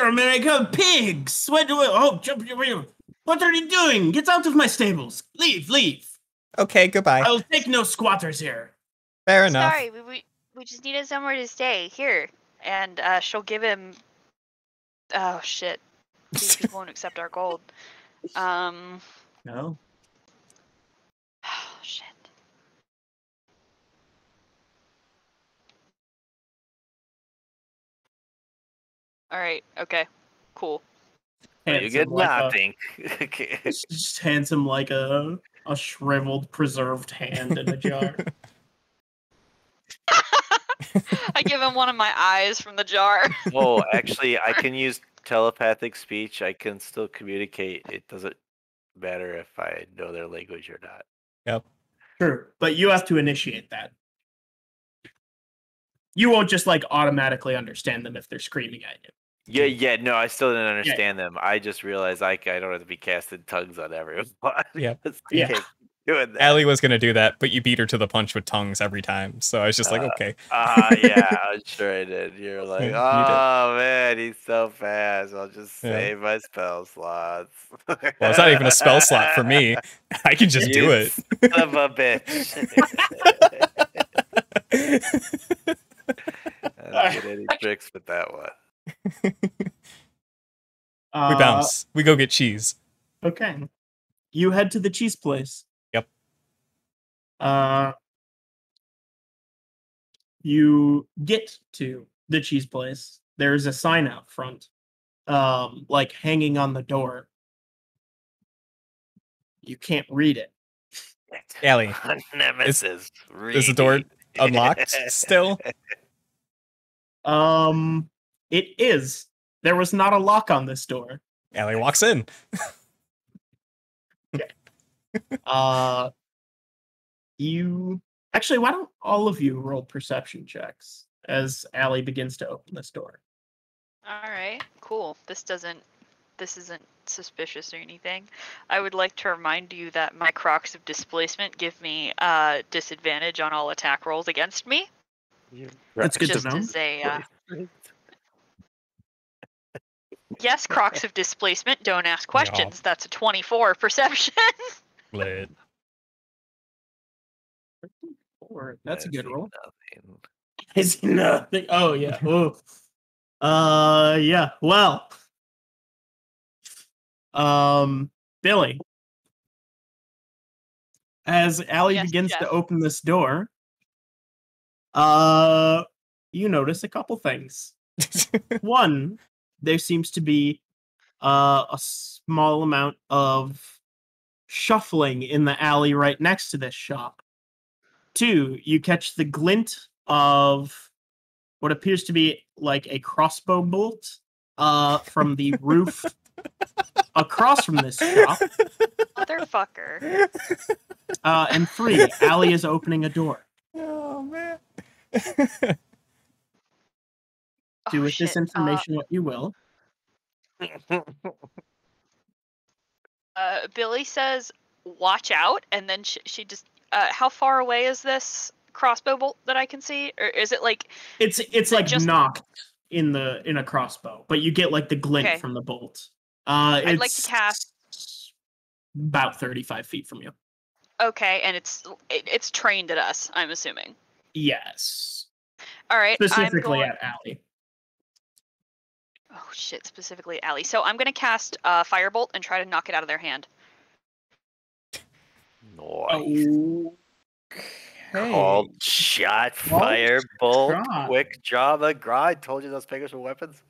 America pigs! What are you doing? Get out of my stables! Leave! Okay, goodbye. I'll take no squatters here. Fair enough. Sorry, we just needed somewhere to stay. Here. And she'll give him... Oh, shit. These people won't accept our gold. No. Oh, shit. Alright, okay. Cool. You get nothing. Just hands him like a shriveled, preserved hand in a jar. I give him one of my eyes from the jar. Oh, actually, I can use telepathic speech. I can still communicate. It doesn't matter if I know their language or not. Yep. True, but you have to initiate that. You won't just like automatically understand them if they're screaming at you. Yeah, no, I still didn't understand them. I just realized I don't have to be casting tongues on everyone. Yep. Yeah. Can't keep doing that. Allie was gonna do that, but you beat her to the punch with tongues every time. So I was just like, okay. Yeah, I'm sure I did. You're like, You did. oh man, he's so fast. I'll just save my spell slots. Well, it's not even a spell slot for me. I can just do it. Son of a bitch. I don't get any tricks with that one. We bounce. We go get cheese. Okay. You head to the cheese place. Yep. You get to the cheese place. There's a sign out front, like hanging on the door. You can't read it. Allie, Nemesis. is the door unlocked still? It is. There was not a lock on this door. Allie walks in. You actually, why don't all of you roll perception checks as Allie begins to open this door? Alright, cool. This isn't suspicious or anything. I would like to remind you that my Crocs of Displacement give me disadvantage on all attack rolls against me. That's good Just to know. as a, yes, Crocs of Displacement, don't ask questions. That's a 24 perception. Lit. That's a good roll. Nothing. Is nothing. Oh yeah. Oh. Yeah. Well. Billy. As Allie Yes, begins Jeff. to open this door, you notice a couple things. One, there seems to be a small amount of shuffling in the alley right next to this shop. Two, you catch the glint of what appears to be like a crossbow bolt from the roof across from this shop. Motherfucker. And three, Allie is opening a door. Oh man. Do Oh, with this shit. information what you will. Billy says, "Watch out," and then she just. How far away is this crossbow bolt that I can see, or is it like? It's like just knocked in a crossbow, but you get like the glint Okay. from the bolt. I'd like to cast about 35 feet from you. Okay, and it's trained at us. I'm assuming. Yes, All right. specifically at Allie. Oh shit! Specifically, Allie. So I'm gonna cast Firebolt and try to knock it out of their hand. Nice. Okay. Called shot, fire, bolt, shot. quick draw McGraw. I told you those fingers were weapons.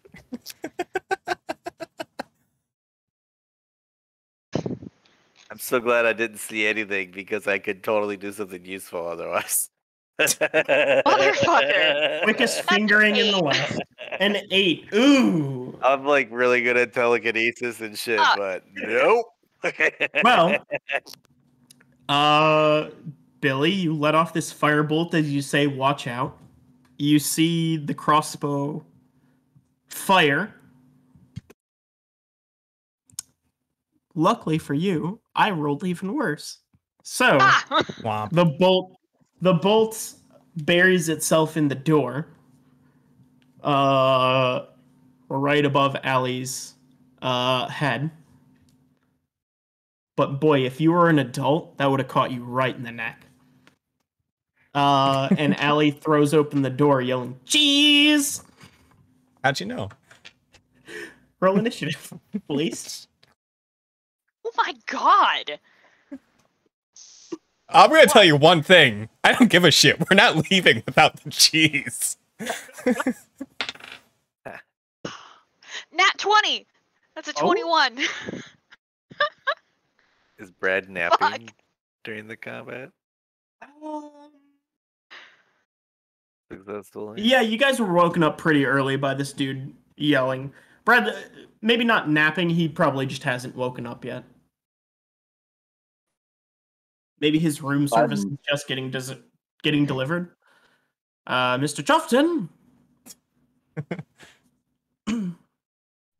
I'm so glad I didn't see anything because I could totally do something useful otherwise. Motherfucker. Quickest fingering in the West. An 8. Ooh. I'm like really good at telekinesis and shit, Fuck. but nope. Well, Billy, you let off this firebolt as you say, watch out. You see the crossbow fire. luckily for you, I rolled even worse. So Ah! Womp. the bolt buries itself in the door. Right above Allie's head. But boy, if you were an adult, that would have caught you right in the neck. And Allie throws open the door, yelling, "Cheese!" How'd you know? Roll initiative, please. Oh my god! I'm gonna tell you one thing. I don't give a shit. We're not leaving without the cheese. Nat 20! That's a 21. Is Brad napping during the combat? Successfully? Yeah, you guys were woken up pretty early by this dude yelling. Brad, maybe not napping. He probably just hasn't woken up yet. Maybe his room service is just getting delivered. Mr. Chuffton.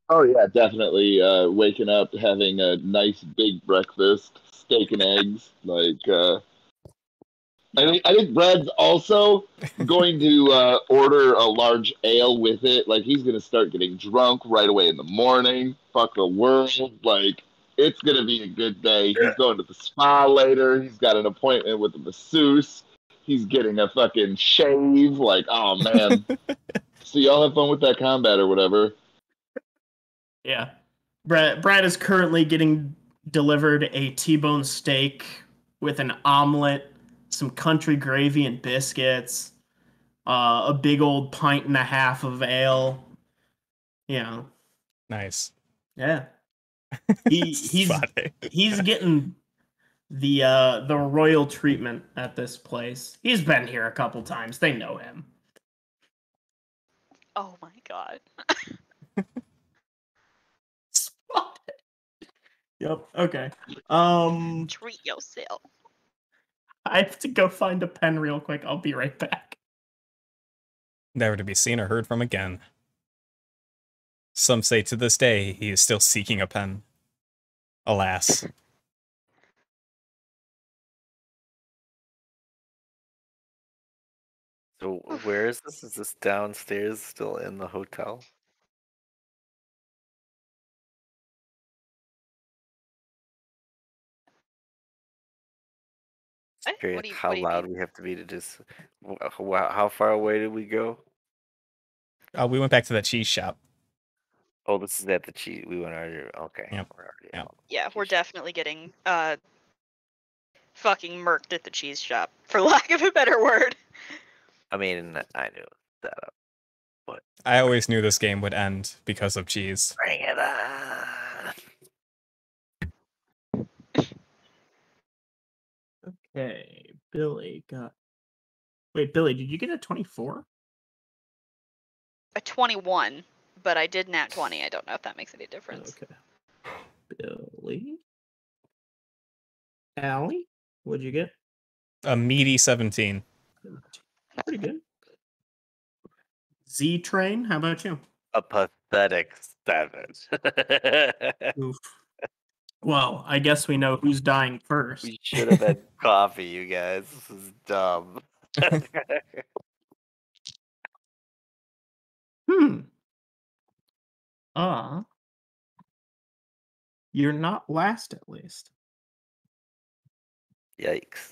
Oh yeah, definitely. Waking up, having a nice big breakfast, steak and eggs. I think Brad's also going to order a large ale with it. Like he's gonna start getting drunk right away in the morning. Fuck the world. Like it's gonna be a good day. He's going to the spa later. He's got an appointment with the masseuse. He's getting a fucking shave. Like, oh man. So y'all have fun with that combat or whatever. Yeah. Brad is currently getting delivered a T-bone steak with an omelet, some country gravy and biscuits, a big old pint and a half of ale. Yeah. Nice. Yeah. He's getting the royal treatment at this place. He's been here a couple times. They know him. Oh my god. Spotted. Yep. Okay. Treat yourself. I have to go find a pen real quick. I'll be right back. Never to be seen or heard from again. Some say to this day he is still seeking a pen. Alas. So where is this? Is this downstairs still in the hotel? Curious how loud we have to be to just. How far away did we go? We went back to that cheese shop. Oh, this is at the cheese. We went already. Okay. Yep. We're already Yep. Yeah, we're definitely getting fucking murked at the cheese shop, for lack of a better word. I mean, I knew that up. But I always knew this game would end because of cheese. bring it on. Okay, Billy got. Wait, Billy, did you get a 24? A 21, but I did nat 20. I don't know if that makes any difference. Okay. Billy. Allie, what'd you get? A meaty 17. Pretty good. Z-Train, how about you? A pathetic 7. Oof. Well, I guess we know who's dying first. We should have had coffee, you guys. This is dumb. You're not last, at least. Yikes.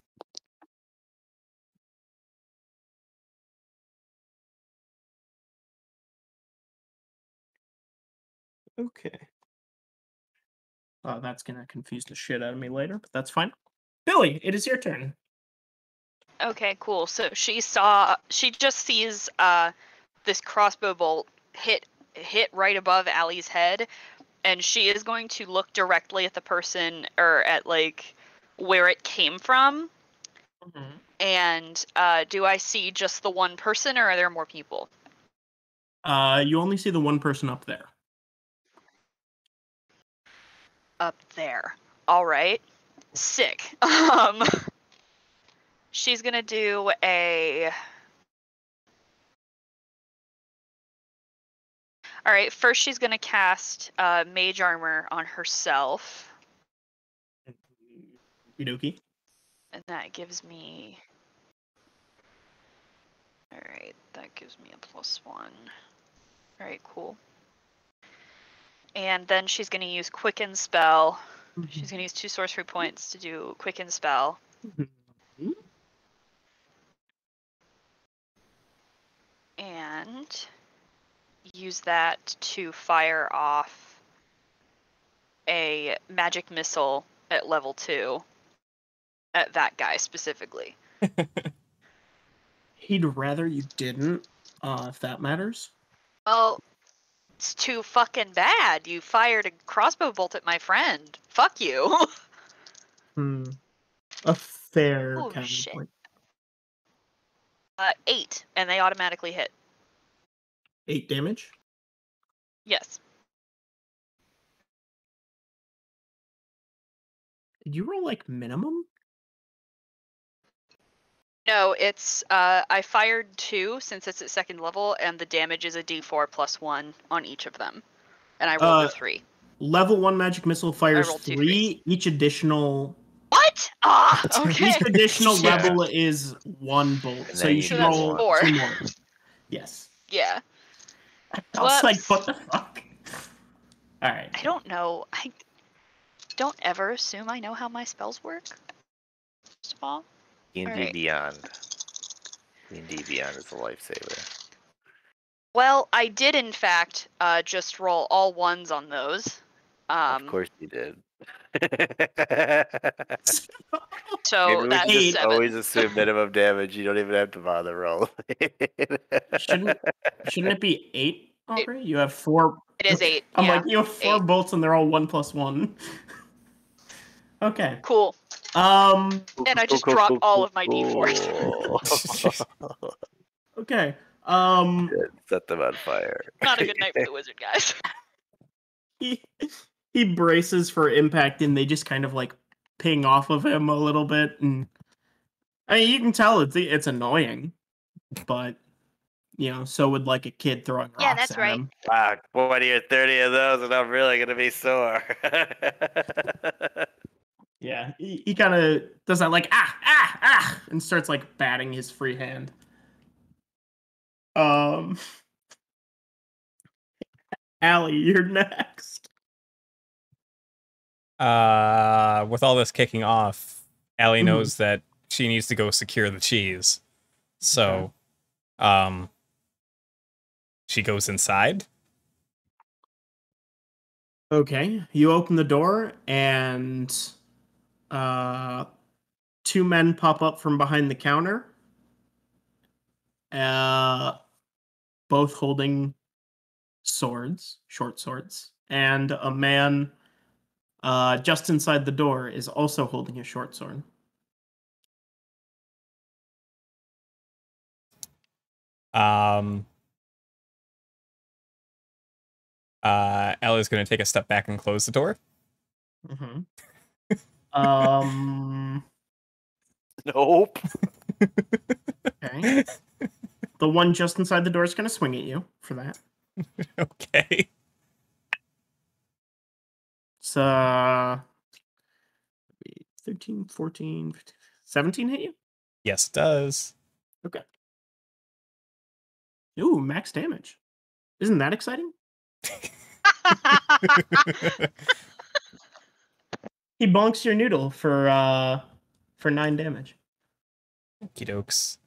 Okay. That's gonna confuse the shit out of me later, but that's fine. Billy, it is your turn. Okay, cool. So she just sees this crossbow bolt hit right above Allie's head, and she is going to look directly at the person, or at like where it came from. Mm-hmm. And do I see just the one person, or are there more people? You only see the one person up there. Up there. All right. Sick. She's gonna do a. All right. First, she's gonna cast Mage Armor on herself. Yudoki. And that gives me... Alright, that gives me a +1. Alright, cool. And then she's going to use Quicken Spell. She's going to use 2 sorcery points to do Quicken Spell. And use that to fire off a magic missile at level 2 at that guy specifically. He'd rather you didn't, if that matters. Well, it's too fucking bad. You fired a crossbow bolt at my friend. Fuck you. A fair Oh, shit. counterpoint. 8, and they automatically hit. 8 damage? Yes. Did you roll, like, minimum? No, it's, I fired 2 since it's at 2nd level, and the damage is a d4 +1 on each of them. And I rolled a 3. Level 1 magic missile fires rolled 2 3. Each additional... What? Ah, okay. Each additional Yeah. level is 1 bolt. And So then you you should do roll 4. 2 more. Yes. Yeah. I was like, Whoops. what the fuck? Alright. I don't know. I don't ever assume I know how my spells work. First of all. D&D Alright. Beyond. D&D Beyond is a lifesaver. Well, I did in fact just roll all 1s on those. Of course you did. So Maybe we that's can a just 7. always assume minimum damage. You don't even have to bother rolling. Shouldn't it be 8 already? You have 4... It is 8. I'm yeah. like, you have 4 8. bolts and they're all 1+1. Okay. Cool. Um... And I just dropped all of my d4s. Okay. Set them on fire. Not a good night for the wizard, guys. He braces for impact and they just kind of like ping off of him a little bit, and I mean you can tell it's annoying, but you know, so would like a kid throwing rocks Yeah, that's at right. him. Wow, 20 or 30 of those and I'm really gonna be sore. Yeah, he kind of does that like ah and starts like batting his free hand. Allie, you're next. With all this kicking off, Allie knows that she needs to go secure the cheese. So, she goes inside. Okay, you open the door and 2 men pop up from behind the counter. Both holding swords, short swords, and a man just inside the door is also holding a short sword. Allie's going to take a step back and close the door. Mm-hmm. Nope. Okay. The one just inside the door is going to swing at you for that. Okay. It's 13, 14, 15, 17 hit you? Yes, it does. Okay. Ooh, max damage. Isn't that exciting? He bonks your noodle for 9 damage. Okie dokes.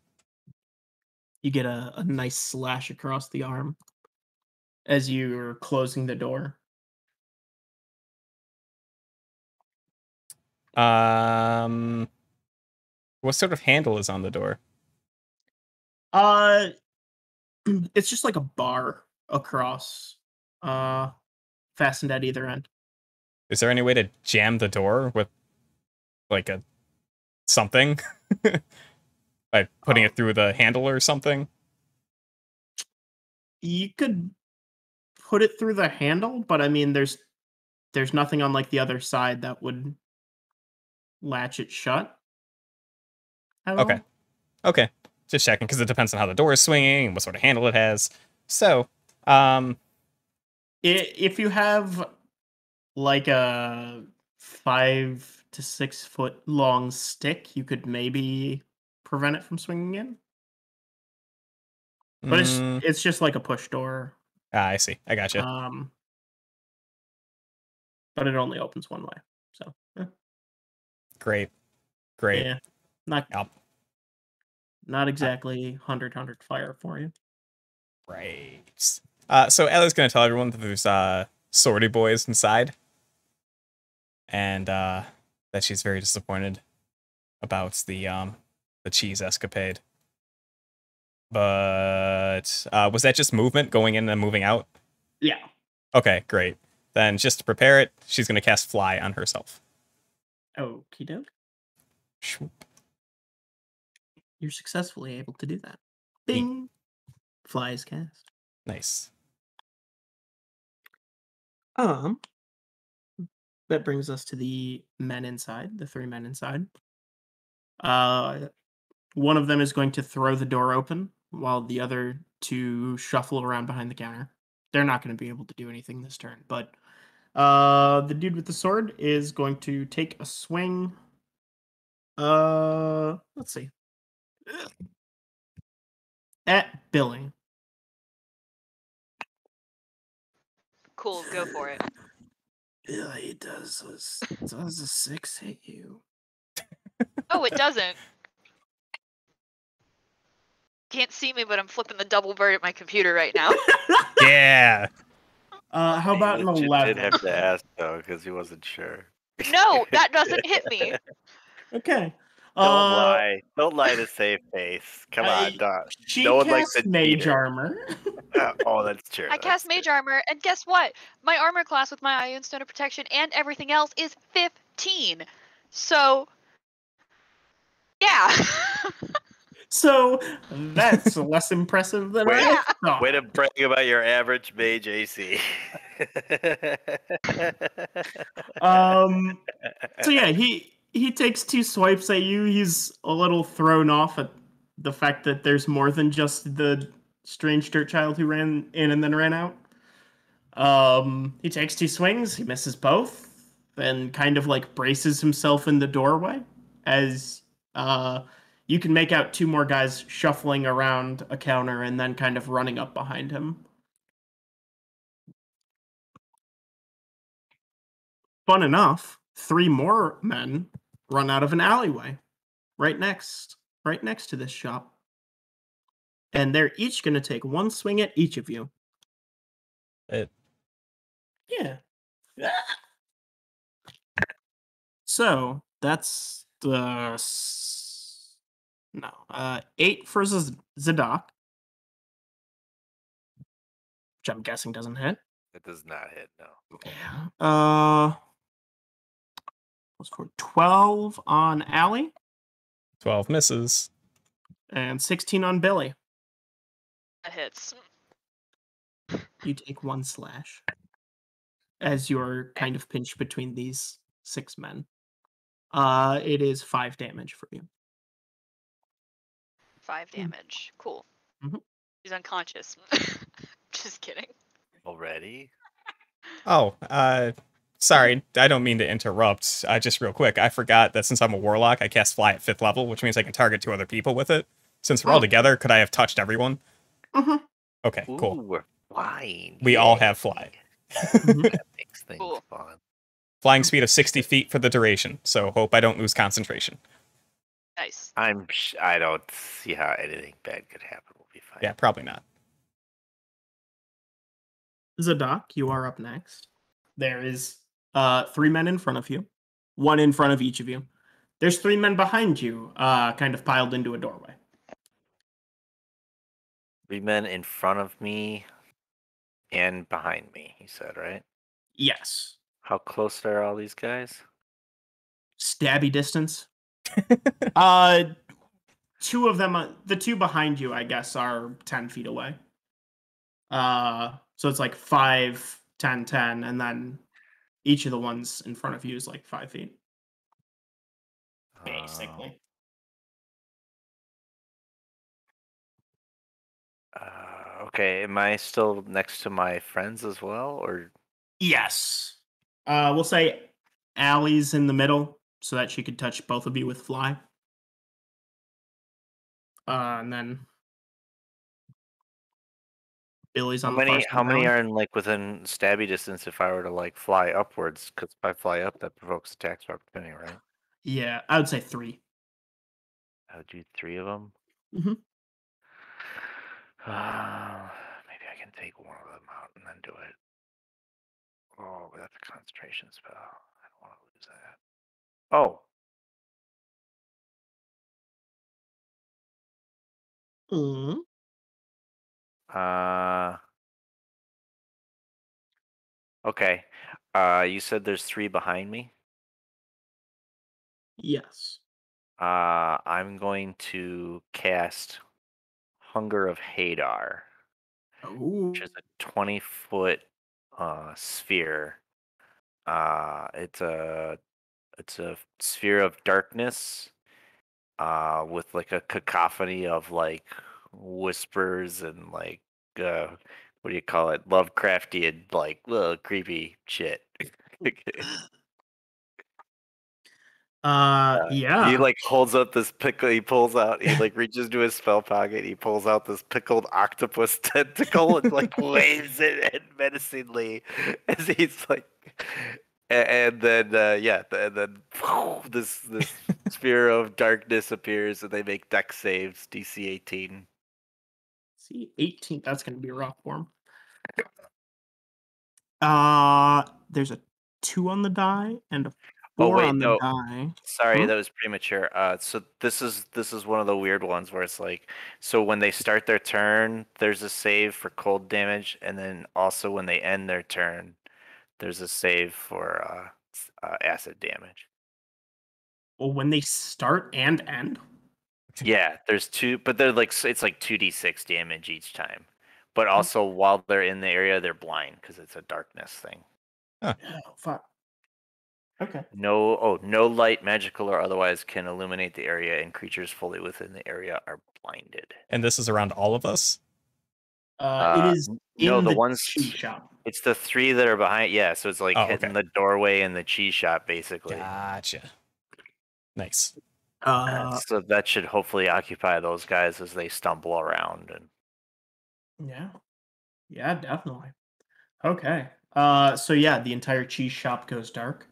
You get a nice slash across the arm as you're closing the door. What sort of handle is on the door? It's just like a bar across, fastened at either end. Is there any way to jam the door with like a something? By putting it through the handle or something? You could put it through the handle, but I mean there's nothing on like the other side that would latch it shut. Okay. Okay. Just checking, because it depends on how the door is swinging and what sort of handle it has. So, if you have like a 5 to 6 foot long stick, you could maybe prevent it from swinging in. But it's just like a push door. I see. I gotcha. But it only opens one way. So Great. Yeah. Not exactly 100 fire for you. Right. So Ellie's gonna tell everyone that there's sortie boys inside. And that she's very disappointed about the cheese escapade. But was that just movement going in and moving out? Yeah. Okay, great. Then just to prepare it, she's gonna cast Fly on herself. Okie doke. Shoop. You're successfully able to do that. Bing! Fly is cast. Nice. That brings us to the men inside, the 3 men inside. One of them is going to throw the door open, while the other 2 shuffle around behind the counter. They're not going to be able to do anything this turn, but the dude with the sword is going to take a swing. Let's see. At Billy. Cool, go for it. Billy, does a 6 hit you? Oh, it doesn't. Can't see me, but I'm flipping the double bird at my computer right now. Yeah. How about an You 11? did have to ask though, because he wasn't sure. No, that doesn't hit me. Okay. Don't lie. Don't lie to save face. Come on, Doc. She No one casts likes a mage cheater. armor. Oh, that's true. I cast mage armor, and guess what? My armor class with my Ion Stone of Protection and everything else is 15. So, yeah. So that's less impressive than I thought. Way to brag about your average mage AC. So yeah, he takes 2 swipes at you. He's a little thrown off at the fact that there's more than just the strange dirt child who ran in and then ran out. He takes 2 swings. He misses both, and kind of like braces himself in the doorway as you can make out 2 more guys shuffling around a counter and then kind of running up behind him. Fun enough, 3 more men run out of an alleyway right next to this shop. And they're each going to take 1 swing at each of you. Yeah. So, that's the 8 for Zadok, which I'm guessing doesn't hit. It does not hit, no. Yeah. Was for 12 on Allie 12 misses. and 16 on Billy. That hits. You take 1 slash as you're kind of pinched between these 6 men. It is 5 damage for you. 5 damage. Cool. Mhm. He's unconscious. Just kidding. Already? Oh, sorry, I don't mean to interrupt. Just real quick, I forgot that since I'm a warlock, I cast Fly at 5th level, which means I can target 2 other people with it. Since we're all together, could I have touched everyone? Mm-hmm. Okay, cool. Ooh, we're flying. We all have Fly. That makes things Cool. fun. Flying speed of 60 feet for the duration, so hope I don't lose concentration. Nice. I don't see how anything bad could happen. We'll be fine. Yeah, probably not. Zadok, you are up next. There is 3 men in front of you, 1 in front of each of you. There's 3 men behind you, kind of piled into a doorway. 3 men in front of me and behind me, you said, right? Yes. How close are all these guys? Stabby distance. 2 of them, the 2 behind you, I guess, are 10 feet away. So it's like 5, 10, 10, and then each of the ones in front of you is like 5 feet. Basically. Okay, am I still next to my friends as well, or? Yes. We'll say Allie's in the middle. so that she could touch both of you with fly. And then Billy's on the far side. How many are in like within stabby distance if I were to like fly upwards? Because if I fly up, that provokes attacks of opportunity, right? Yeah, I would say 3. I would do 3 of them. Mm-hmm. Maybe I can take one of them out and then do it. Oh, but that's a concentration spell. I don't want to lose that. Oh. Okay. You said there's 3 behind me? Yes. I'm going to cast Hunger of Hadar, which is a 20-foot sphere. It's a sphere of darkness with like a cacophony of like whispers and like what do you call it? Lovecraftian, like little creepy shit. Yeah. He like holds up this pickle. He pulls out. He like reaches into his spell pocket. He pulls out this pickled octopus tentacle and like waves it menacingly as he's like, and then this sphere of darkness appears and they make dex saves DC 18. See, 18. That's gonna be a rough for him. There's a 2 on the die and a 4 on the die. Sorry, that was premature. So this is one of the weird ones where it's like, so when they start their turn, there's a save for cold damage, and then also when they end their turn, there's a save for acid damage. Well, when they start and end. Yeah, there's 2, but they're like it's like 2d6 damage each time. But also while they're in the area, they're blind because it's a darkness thing. Oh, fuck. Okay. No light, magical or otherwise, can illuminate the area, and creatures fully within the area are blinded. And this is around all of us? It is in the cheese shop. It's the 3 that are behind. Yeah, so it's like hitting the doorway in the cheese shop, basically. Gotcha. Nice. So that should hopefully occupy those guys as they stumble around. And yeah, definitely. Okay. So yeah, the entire cheese shop goes dark.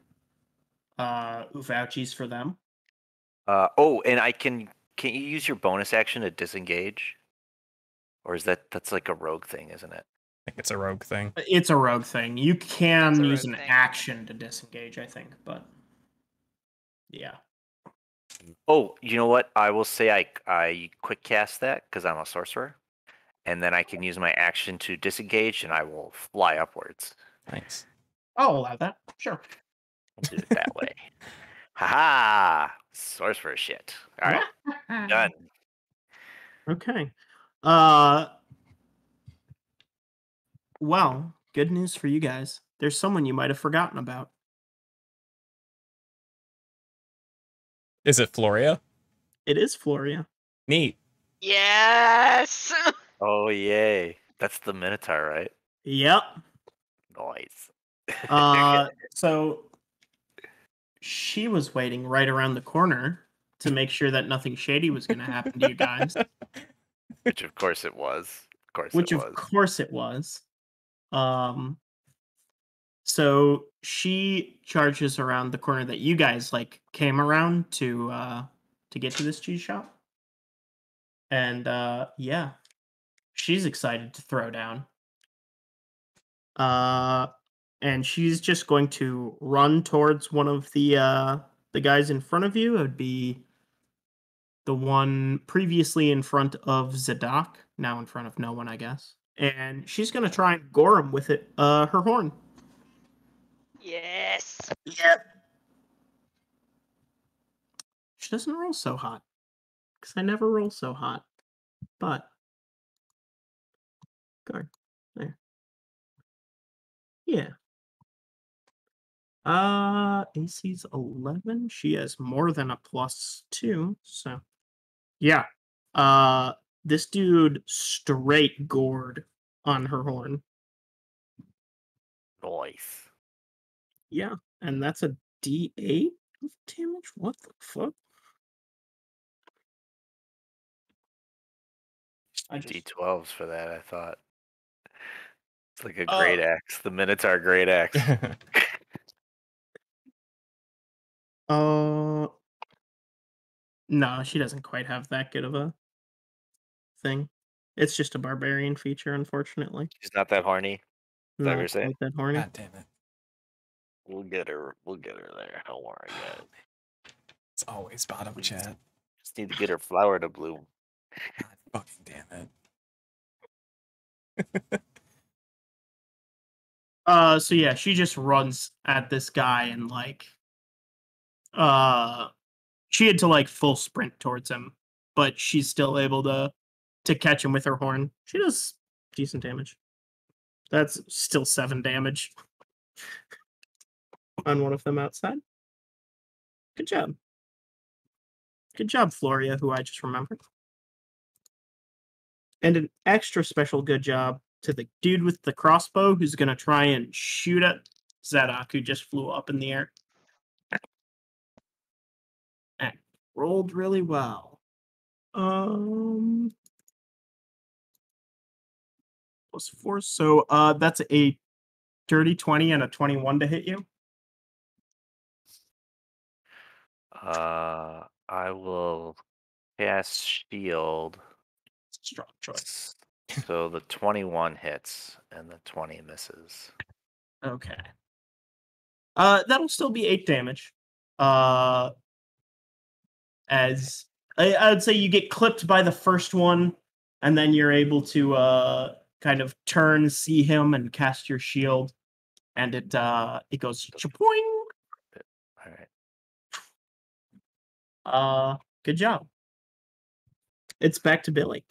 Vouchies for them. And can you use your bonus action to disengage? Or is that's like a rogue thing, isn't it? I think it's a rogue thing. It's a rogue thing. You can use an action to disengage, I think, but yeah. Oh, you know what? I will say I quick cast that because I'm a sorcerer, and then I can use my action to disengage, and I will fly upwards. Nice. I'll allow that. Sure. We'll do it that way. Haha! Sorcerer shit. All right, done. Okay. Well, good news for you guys. There's someone you might have forgotten about. Is it Floria? It is Floria. Neat. Yes. Oh yay! That's the Minotaur, right? Yep. Nice. So she was waiting right around the corner to make sure that nothing shady was going to happen to you guys. Which of course it was. Of course it was. So she charges around the corner that you guys like came around to get to this cheese shop. And yeah, she's excited to throw down. And she's just going to run towards one of the guys in front of you. It would be the one previously in front of Zadok, now in front of no one, I guess. And she's going to try and gore him with it, her horn. Yes. Yep. She doesn't roll so hot. Because I never roll so hot. But. Guard. There. Yeah. AC's 11. She has more than a +2, so. Yeah. This dude straight gored on her horn. Nice. Yeah, and that's a D8. Damage? What the fuck? D12s for that, I thought. It's like a great axe. The Minotaur great axe. No, she doesn't quite have that good of a thing. It's just a barbarian feature, unfortunately. She's not that horny. Is that what you're Not saying? quite that horny. God damn it. We'll get her there. Don't worry, guys. It's always bottom chat. Just need to get her flower to bloom. God fucking damn it. So yeah, she just runs at this guy and like she had to like full sprint towards him, but she's still able to catch him with her horn. She does decent damage. That's still 7 damage on one of them outside. Good job. Good job, Floria, who I just remembered. And an extra special good job to the dude with the crossbow who's going to try and shoot at Zadok, who just flew up in the air. And rolled really well. +4, so that's a dirty 20 and a 21 to hit you. I will cast shield. Strong choice. So the 21 hits and the 20 misses. Okay. That'll still be 8 damage. As I would say you get clipped by the first one, and then you're able to kind of turn, see him, and cast your shield, and it goes chapoing. All right. Good job. It's back to Billy.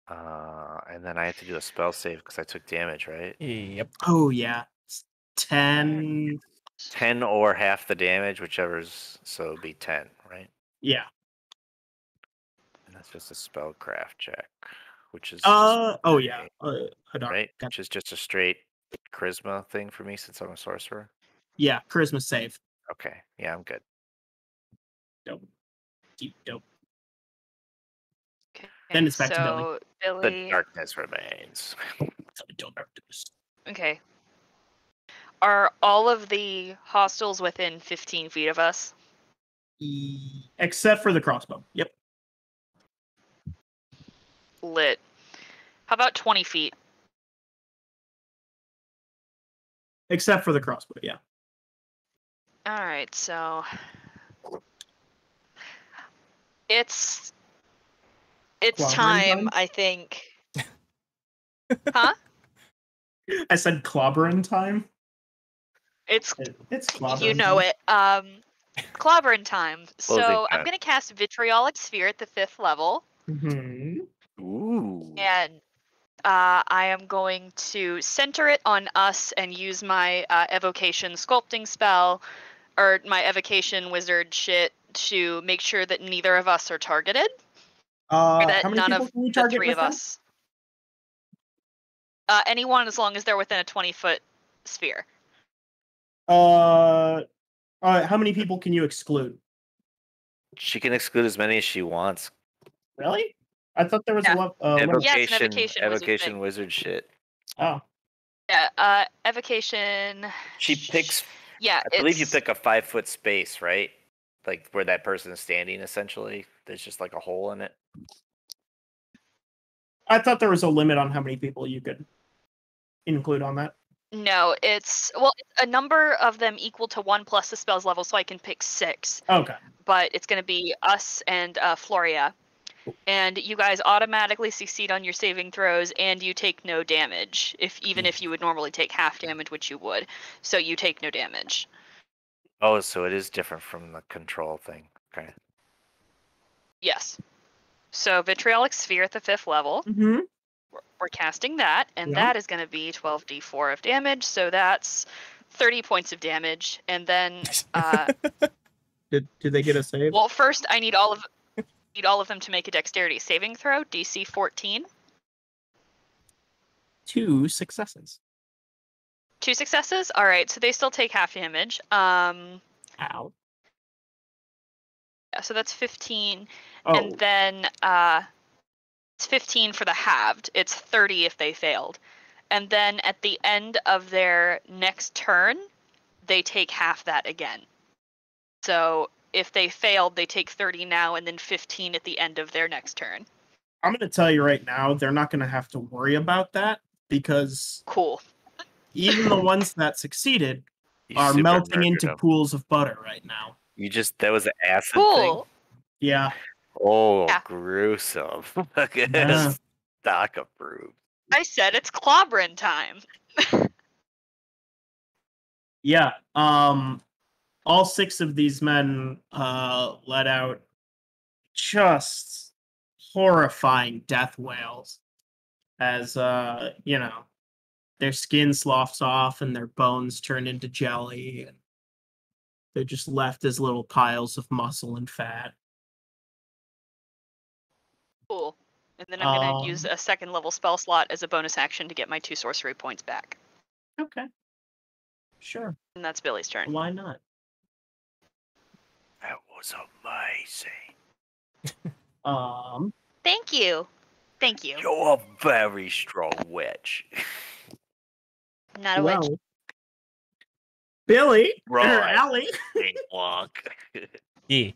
And then I have to do a spell save because I took damage, right? Yep. Oh yeah. It's 10. 10 or half the damage, whichever's, so it'd be 10, right? Yeah. And that's just a spellcraft check, which is oh yeah. right? Which is just a straight charisma thing for me since I'm a sorcerer. Yeah, charisma save. Okay, yeah, I'm good. Dope. Deep dope. Okay, then it's back to Billy. Billy. The darkness remains. Okay. Are all of the hostiles within 15 feet of us? Except for the crossbow. Yep. Lit. How about 20 feet? Except for the crossbow, yeah. Alright, so it's time, I think. Huh? I said clobbering time. It's clobbering. You know time. it. Clobbering time. So Closing I'm time. gonna cast Vitriolic Sphere at the 5th level. Mm-hmm. Ooh. And I am going to center it on us and use my evocation sculpting spell, or my evocation wizard shit, to make sure that neither of us are targeted. Or that How many none people of can you the target 3 with of us. Anyone, as long as they're within a 20-foot sphere. How many people can you exclude? She can exclude as many as she wants. Really? I thought there was Yeah. a limit. Yes, an evocation wizard shit. Oh. Yeah, evocation. She picks. Yeah, I believe you pick a 5-foot space, right? Like where that person is standing. Essentially, there's just like a hole in it. I thought there was a limit on how many people you could include on that. No, it's a number of them equal to 1 plus the spell's level, so I can pick 6. Okay. But it's going to be us and Floria. And you guys automatically succeed on your saving throws, and you take no damage. Even if you would normally take half damage, which you would. So you take no damage. Oh, so it is different from the control thing. Okay. Yes. So Vitriolic Sphere at the 5th level. Mm-hmm. We're casting that, and that is going to be 12d4 of damage, so that's 30 points of damage. And then Did they get a save? well, first I need all of them to make a dexterity saving throw, DC 14. 2 successes. 2 successes? All right, so they still take half damage. Ow. Yeah, so that's 15. Oh, And then it's 15 for the halved. It's 30 if they failed. And then at the end of their next turn, they take half that again. So if they failed, they take 30 now and then 15 at the end of their next turn. I'm going to tell you right now, they're not going to have to worry about that because Cool. even the ones that succeeded You are super melting murdered into him. pools of butter right now. That was an acid thing? Cool. Yeah. Oh, Yeah. gruesome. Yeah. Stock approved. I said it's clobbering time. Yeah. All 6 of these men let out just horrifying death wails as their skin sloughs off and their bones turn into jelly and they're just left as little piles of muscle and fat. Cool. And then I'm going to use a second level spell slot as a bonus action to get my 2 sorcery points back. Okay. Sure. And that's Billy's turn. Why not? That was amazing. Thank you. Thank you. You're a very strong witch. Not a witch. Well, Billy or Right. Allie, Walk. Yeah.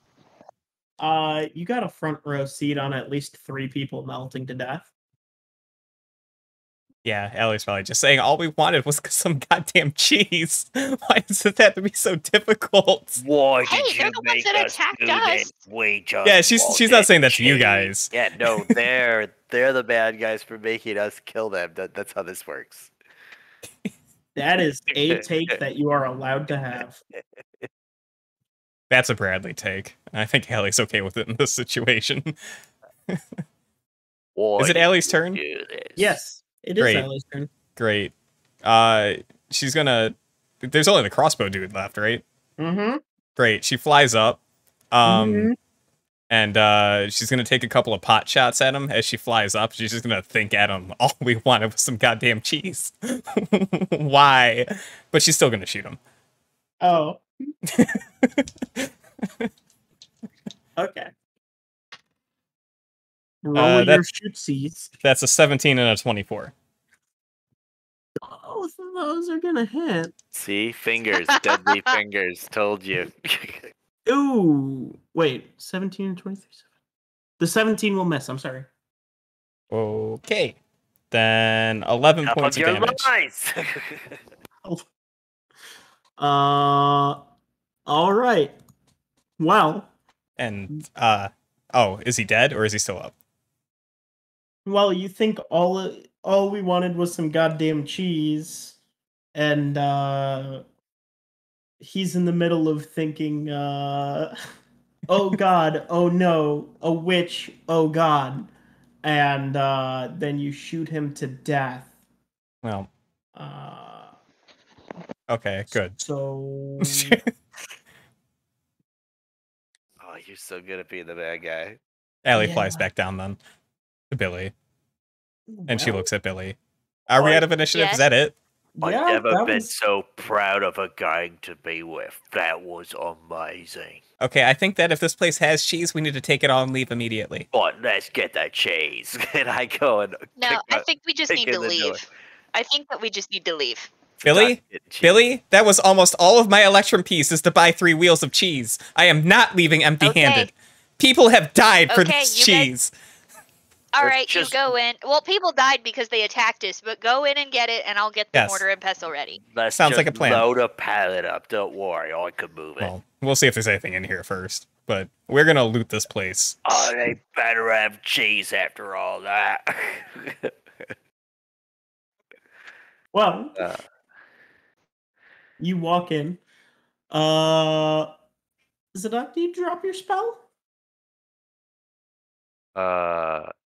you got a front row seat on at least 3 people melting to death. Yeah, Allie's probably just saying all we wanted was some goddamn cheese. Why does it have to be so difficult? Why Hey, did they're you the ones make that us attacked do us. this? We just Yeah, she's not saying that to you guys. Yeah, no, they're the bad guys for making us kill them. That's how this works. That is a take that you are allowed to have. That's a Bradley take. I think Allie's okay with it in this situation. Why Is it did Allie's you turn? do this? Yes, it is Great. Allie's turn. Great. She's gonna. There's only the crossbow dude left, right? Mm-hmm. Great. She flies up. Mhm. And she's gonna take a couple of pot shots at him as she flies up. She's just gonna think at him, all we wanted was some goddamn cheese. Why? But she's still gonna shoot him. Oh. Okay. Roll your shootsies. That's a 17 and a 24. Both of those are gonna hit. See, fingers, deadly fingers. Told you. Ooh, wait, 17 and 23. The 17 will miss. I'm sorry. Okay. Then 11 Top points of of your damage. lies. All right. Well. And oh, is he dead or is he still up? Well, you think all we wanted was some goddamn cheese, and he's in the middle of thinking, oh god, oh no, a witch, oh god, and then you shoot him to death. Well. Okay, good. So. Oh, you're so good at being the bad guy. Allie flies back down then to Billy. And she Well, looks at Billy. Are we out of initiative? Yes. Is that it? I've yeah, never that been was- so proud of a guy to be with. That was amazing. Okay, I think that if this place has cheese, we need to take it all and leave immediately. But let's get that cheese. And I go and No, I think we just kick need to in the door. leave. I think that we just need to leave. Billy? Billy? That was almost all of my Electrum pieces to buy 3 wheels of cheese. I am not leaving empty-handed. Okay. People have died for Okay, this you guys- cheese. All Let's right, just- you go in. Well, people died because they attacked us, but go in and get it, and I'll get the Yes. mortar and pestle ready. Let's Sounds just like a plan. load a pallet up. Don't worry. I can move it. Well, we'll see if there's anything in here first. But we're gonna loot this place. Oh, they better have cheese after all that. Well, Uh. you walk in. Zadok, do you drop your spell?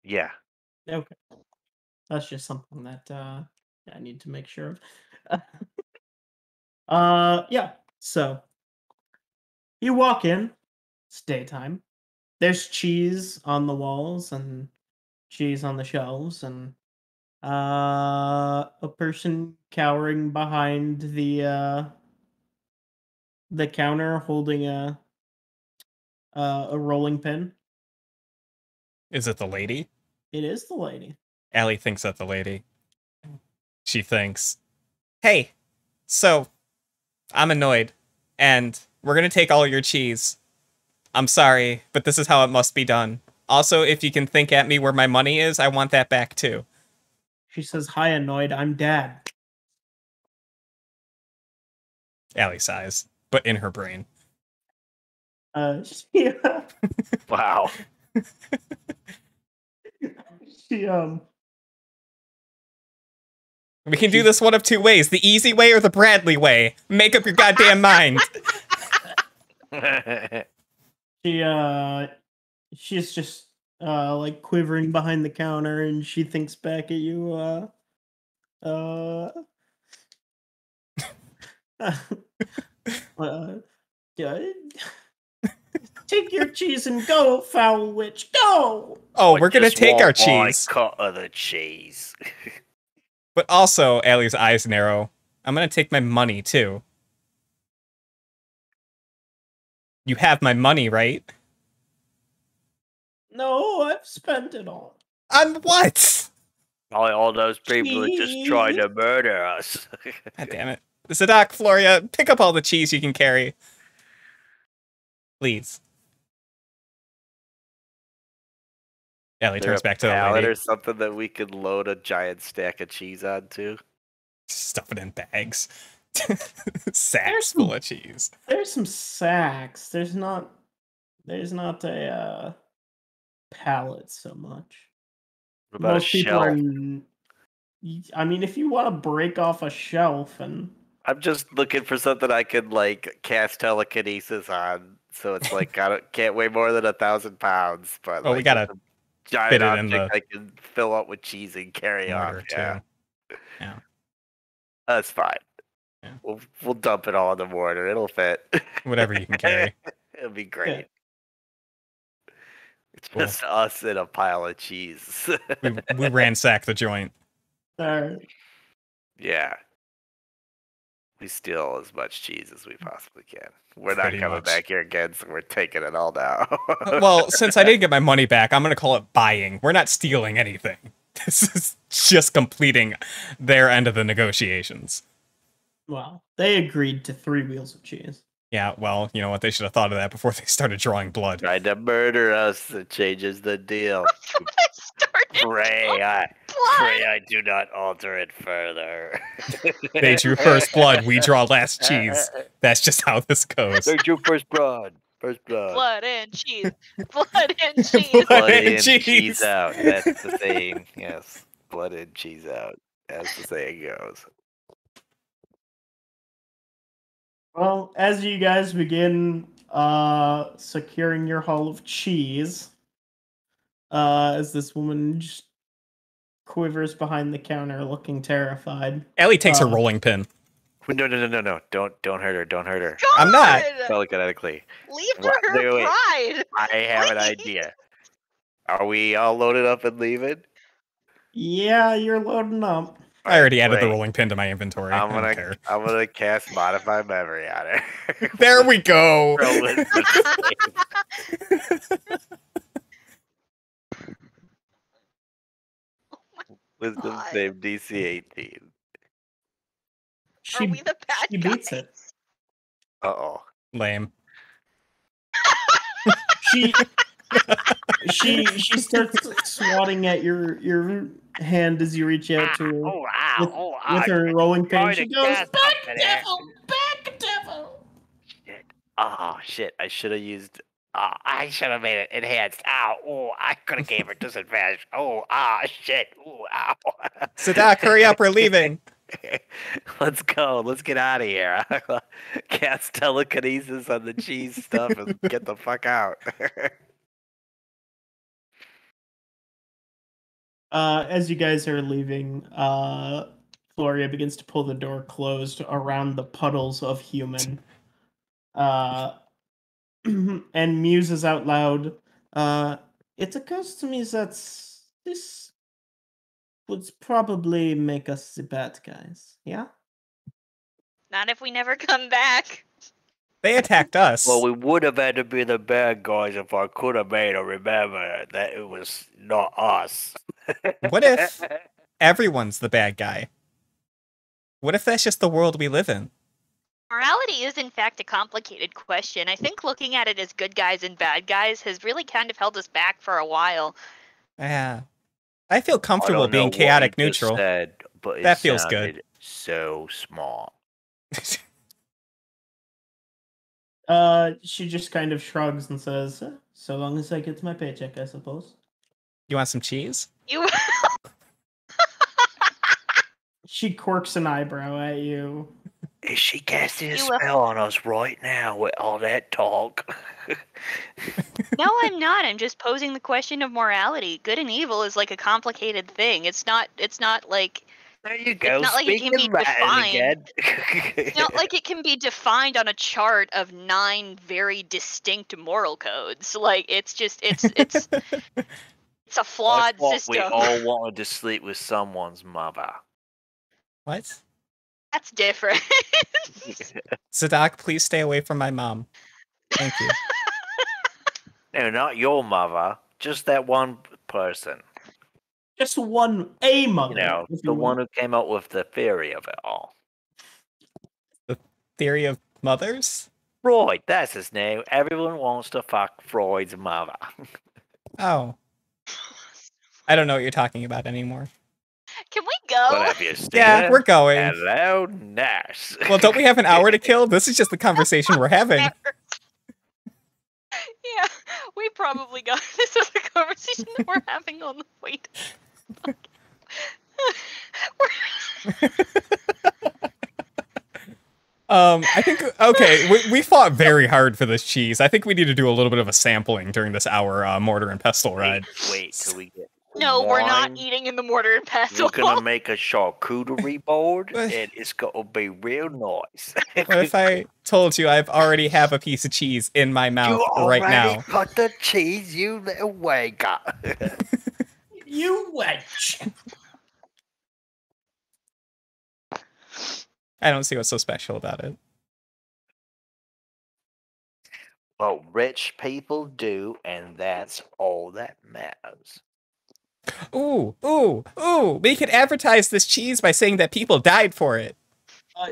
Yeah. Okay. That's just something that I need to make sure of. Yeah. So you walk in, it's daytime. There's cheese on the walls and cheese on the shelves and a person cowering behind the counter holding a rolling pin. Is it the lady? It is the lady. Allie thinks that the lady. She thinks, hey, so I'm annoyed, and we're gonna take all your cheese. I'm sorry, but this is how it must be done. Also, if you can think at me where my money is, I want that back too. She says, hi, annoyed, I'm Dad. Allie sighs, but in her brain. She, Wow. she, We can do this one of two ways, the easy way or the Bradley way. Make up your goddamn mind. She's just, like, quivering behind the counter, and she thinks back at you, yeah, take your cheese and go, foul witch, go! Oh, we're gonna take our My cheese. cut of the cheese. But also, Allie's eyes narrow. I'm gonna take my money too. You have my money, right? No, I've spent it all. On what? Probably all those people are just trying to murder us. God damn it. Zadok, Floria, pick up all the cheese you can carry. Please. Allie Is there turns a back to the pallet lady. or something that we could load a giant stack of cheese onto? Stuff it in bags. Sacks full of cheese. There's some sacks. There's not a pallet so much. What about Most a people shelf? I mean, if you want to break off a shelf and I'm just looking for something I could like cast telekinesis on, so it's like can't weigh more than 1,000 pounds. But Oh, like, we gotta it's a giant fit it in object the I can fill up with cheese and carry off. mortar Yeah, too. Yeah. that's fine. Yeah. We'll dump it all in the mortar. It'll fit. Whatever you can carry. It'll be great. Yeah. It's Cool. just us in a pile of cheese. We ransack the joint. Yeah. We steal as much cheese as we possibly can. We're not Pretty coming much. back here again, so we're taking it all now. Well, since I didn't get my money back, I'm gonna call it buying. We're not stealing anything. This is just completing their end of the negotiations. well, they agreed to 3 wheels of cheese. Yeah, well, you know what? They should have thought of that before they started drawing blood. Tried to murder us. It changes the deal. I started Pray I do not alter it further. They drew first blood, we draw last cheese. That's just how this goes. They drew first blood. First blood. blood and cheese. Blood and cheese. Blood and in, cheese. cheese out. That's the saying. Yes. Blood in, cheese out. As the saying goes. Well, as you guys begin securing your haul of cheese, as this woman just quivers behind the counter looking terrified. Ellie takes her rolling pin. No. Don't hurt her. Don't hurt her. I'm not. God! Telekinetically. Leave What? her her Wait. pride. I have an Please. idea. Are we all loaded up and leaving? Yeah, you're loading up. I already added the Wait. rolling pin to my inventory. I'm I don't care. gonna cast modify memory on her. There we go. Roll wisdom save. Wisdom God. save DC 18. She, Are we the bad she beats guys? it. Uh-oh. Lame. She starts swatting at your hand as you reach out to her with her rolling pin. She goes, "Back, devil! Back, devil!" Shit. Oh, shit. I should have used... I should have made it enhanced. Ow. Oh, I could have gave her disadvantage. Oh, shit. Ooh, ow. Zadok, hurry up, we're leaving. Let's go. Let's get out of here. Cast telekinesis on the cheese stuff and get the fuck out. As you guys are leaving, Floria begins to pull the door closed around the puddles of human. And muses out loud, it occurs to me that this would probably make us the bad guys, yeah? Not if we never come back. They attacked us. Well, we would have had to be the bad guys if I could have made her remember that it was not us. What if everyone's the bad guy? What if that's just the world we live in? Morality is, in fact, a complicated question. I think looking at it as good guys and bad guys has really kind of held us back for a while. Yeah. I feel comfortable I don't know being what chaotic he just neutral. said, but it That feels sounded good. so smart. She just kind of shrugs and says, so long as I get my paycheck, I suppose. You want some cheese? You She quirks an eyebrow at you. Is she casting a You, spell on us right now with all that talk? No, I'm not. I'm just posing the question of morality. Good and evil is like a complicated thing. It's not like There you go. not like it can be speaking Latin defined. again. it's not like it can be defined on a chart of 9 very distinct moral codes. Like it's a flawed I thought system. we all wanted to sleep with someone's mother. What? That's different. Sadak, please stay away from my mom. Thank you. No, not your mother. Just that one person. Just a mother. You know, if the you one will. who came up with the theory of it all. The theory of mothers? Freud, that's his name. Everyone wants to fuck Freud's mother. Oh. I don't know what you're talking about anymore. Can we go? But have you seen Yeah, it? we're going. Hello, Nash. Well, don't we have an hour to kill? This is just the conversation we're having. Yeah, we probably got this is the conversation that we're having on the way. I think, okay, we fought very hard for this cheese. I think we need to do a little bit of a sampling during this hour mortar and pestle ride. Wait till we get No, we're not wine. eating in the mortar and pestle. We're gonna make a charcuterie board, and it's gonna be real nice. What if I told you I've already have a piece of cheese in my mouth you right already now? cut the cheese, you little wanker. You wench. I don't see what's so special about it. Well, rich people do, and that's all that matters. Ooh, ooh, ooh! We could advertise this cheese by saying that people died for it.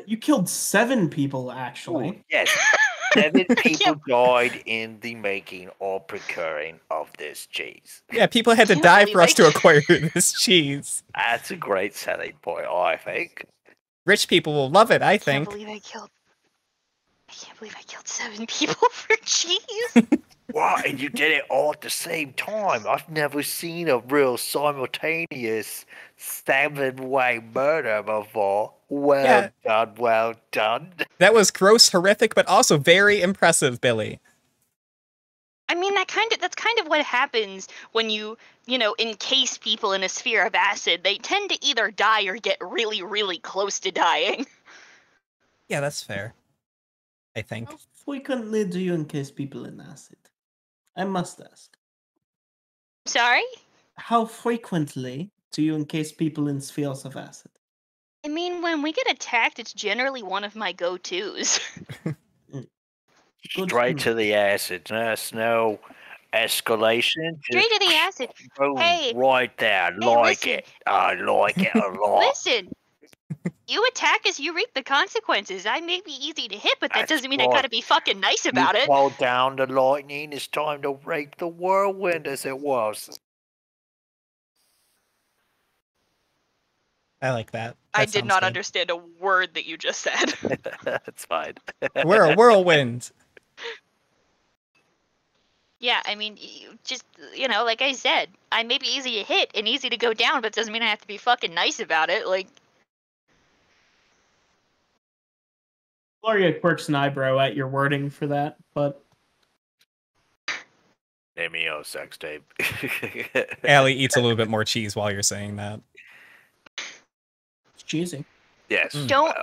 You killed 7 people, actually. Ooh, yes, 7 people died in the making or procuring of this cheese. Yeah, people had to Can't die believe for us I- to acquire this cheese. That's a great selling point, I think. Rich people will love it, I I can't think. believe I killed 7 people for cheese. Wow, and you did it all at the same time. I've never seen a real simultaneous 7-way murder before. Well Yeah. done, well done. That was gross, horrific, but also very impressive, Billy. I mean, that's kind of what happens when you encase people in a sphere of acid. They tend to either die or get really, really close to dying. Yeah, that's fair. I think. How frequently do you encase people in acid? I must ask. Sorry? How frequently do you encase people in spheres of acid? I mean, when we get attacked, it's generally one of my go-tos. Good Straight for to the acid. There's no escalation. Straight to the acid. Boom, Hey, right there. hey, Like listen. it. I like it a lot. Listen, you attack us, you reap the consequences. I may be easy to hit, but that That's doesn't mean I right. gotta be fucking nice about You it. called down the lightning. It's time to rape the whirlwind as it was. I like that. I That did sounds not good. understand a word that you just said. That's fine. We're a whirlwind. Yeah, I mean, just, like I said, I may be easy to hit and easy to go down, but it doesn't mean I have to be fucking nice about it. Like, Gloria quirks an eyebrow at your wording for that, but Name me your sex tape. Allie eats a little bit more cheese while you're saying that. it's cheesy. Yes. Don't-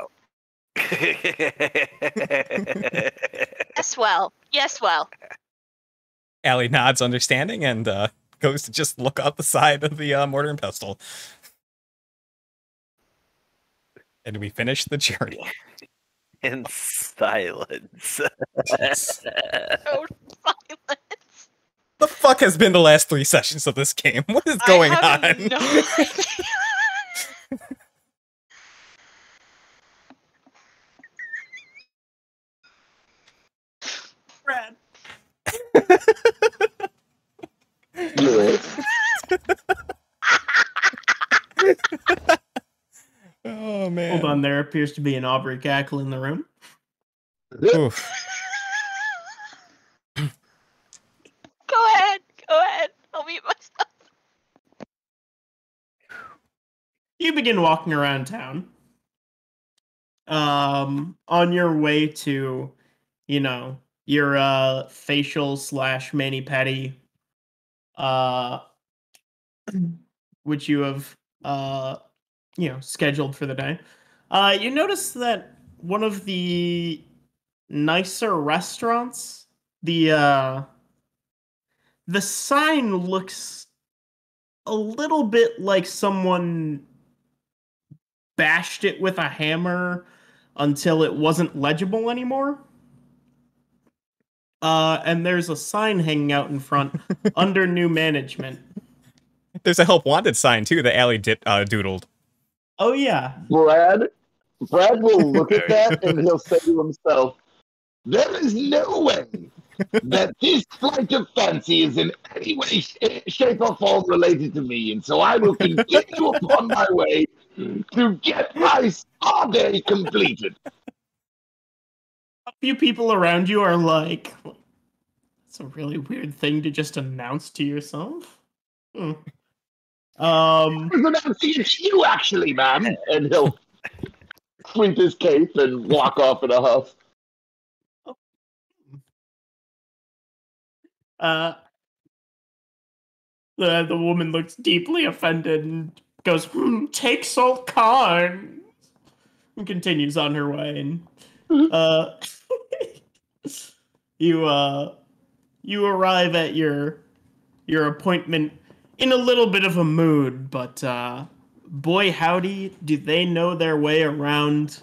well. yes, well. Allie nods understanding and goes to just look out the side of the mortar and pestle. And we finish the journey. in silence. Oh, silence. The fuck has been the last 3 sessions of this game? What is going I have on? no idea. Brad. Yes. Oh man. Hold on, there appears to be an Aubrey cackle in the room. Oof. Go ahead. I'll mute myself. You begin walking around town. On your way to, your facial / mani-pedi, which you have, scheduled for the day. You notice that one of the nicer restaurants, the sign looks a little bit like someone bashed it with a hammer until it wasn't legible anymore. And there's a sign hanging out in front under new management. There's a help wanted sign too that Allie doodled. Oh yeah. Brad will look at that and he'll say to himself, "There is no way that this flight of fancy is in any way, shape, or form related to me, and so I will continue upon my way to get my spa day completed." A few people around you are like, "That's a really weird thing to just announce to yourself." I was announcing it to you, actually, man. And he'll sweep his cape and walk off in a huff. The woman looks deeply offended and goes, "Take Salt Khan," and continues on her way. And you arrive at your appointment in a little bit of a mood, but boy howdy, do they know their way around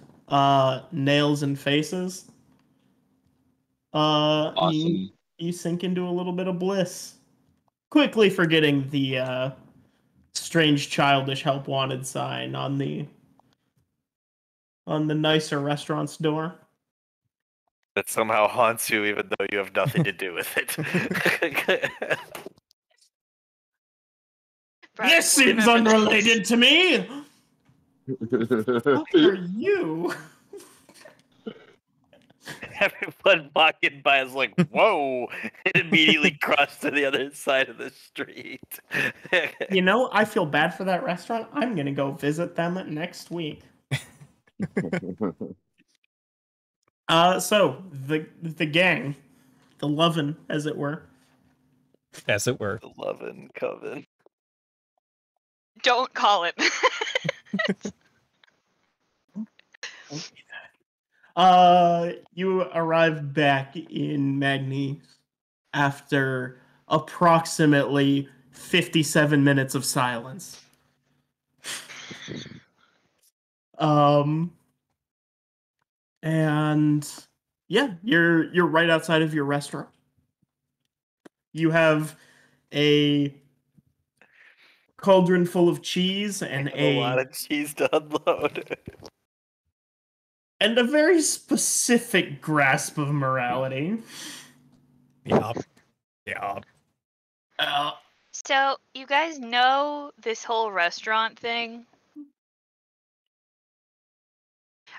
nails and faces. Awesome. You sink into a little bit of bliss, quickly forgetting the strange childish help wanted sign on the nicer restaurant's door. That somehow haunts you even though you have nothing to do with it. This seems unrelated to me! Who are you? Everyone walking by is like, "Whoa!" and immediately crossed to the other side of the street. I feel bad for that restaurant. I'm gonna go visit them next week. So the gang, the lovin', as it were. As it were. The lovin' coven. Don't call it. You arrive back in Magnes after approximately 57 minutes of silence. And yeah, you're right outside of your restaurant. You have a cauldron full of cheese and a lot of cheese to unload. And a very specific grasp of morality. Yup. So, you guys know this whole restaurant thing?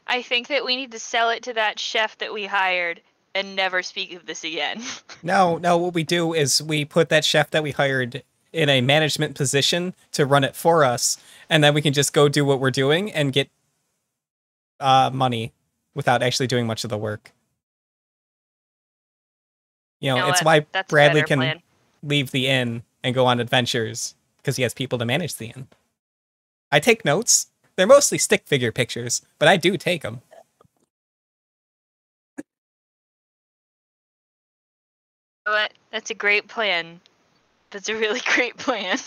I think that we need to sell it to that chef that we hired and never speak of this again. No, what we do is we put that chef that we hired in a management position to run it for us, and then we can just go do what we're doing and get money without actually doing much of the work. It's why Bradley can leave the inn and go on adventures, because he has people to manage the inn. I take notes. They're mostly stick figure pictures, but I do take them. But that's a great plan. That's a really great plan.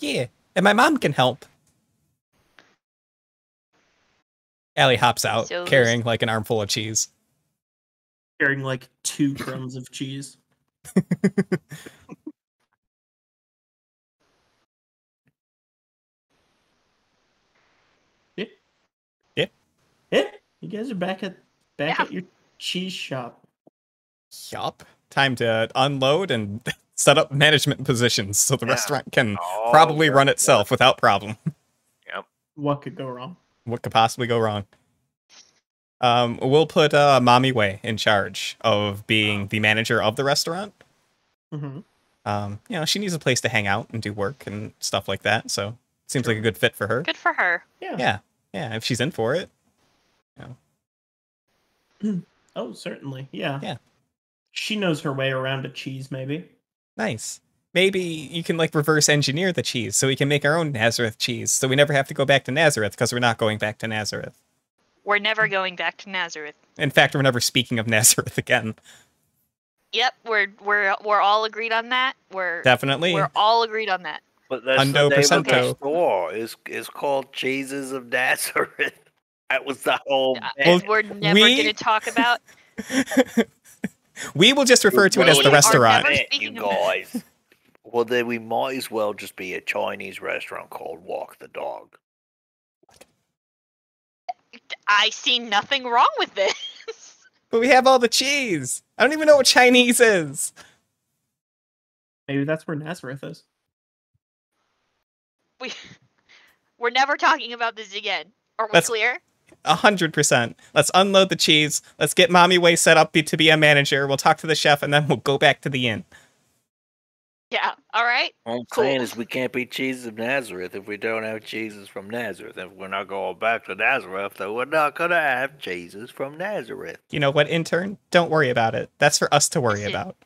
Yeah, and my mom can help. Allie hops out, So carrying like an armful of cheese. Carrying like 2 crumbs of cheese. Yeah. Yeah. Yeah. You guys are back at Yeah. your cheese shop. Yup. Time to unload and set up management positions so the Yeah. restaurant can Oh, probably yeah, run itself without problem. What could go wrong? What could possibly go wrong? We'll put Mommy Way in charge of being the manager of the restaurant. Mm-hmm. She needs a place to hang out and do work and stuff like that, so seems like a good fit for her. Good for her. Yeah. Yeah, if she's in for it. Oh, certainly. Yeah. Yeah. She knows her way around a cheese, maybe. Nice. Maybe you can like reverse engineer the cheese so we can make our own Nazareth cheese, so we never have to go back to Nazareth because we're not going back to Nazareth. We're never going back to Nazareth. In fact, we're never speaking of Nazareth again. Yep, we're all agreed on that. Definitely. We're all agreed on that. But that's Hundo the name of percento. the store. It's called Jesus of Nazareth. That was the whole. Well, We're never going to talk about. We will just refer to it as the We are restaurant. never You speaking of guys. Well, then we might as well just be a Chinese restaurant called Walk the Dog. I see nothing wrong with this. But we have all the cheese. I don't even know what Chinese is. Maybe that's where Nazareth is. We're never talking about this again. Are we That's- clear? 100%. Let's unload the cheese. Let's get Mommy Way set up to be a manager. We'll talk to the chef, and then we'll go back to the inn. Yeah. All right. All I'm Cool. saying is we can't be Jesus of Nazareth if we don't have Jesus from Nazareth. If we're not going back to Nazareth, then we're not going to have Jesus from Nazareth. You know what, intern? Don't worry about it. That's for us to worry Listen. about.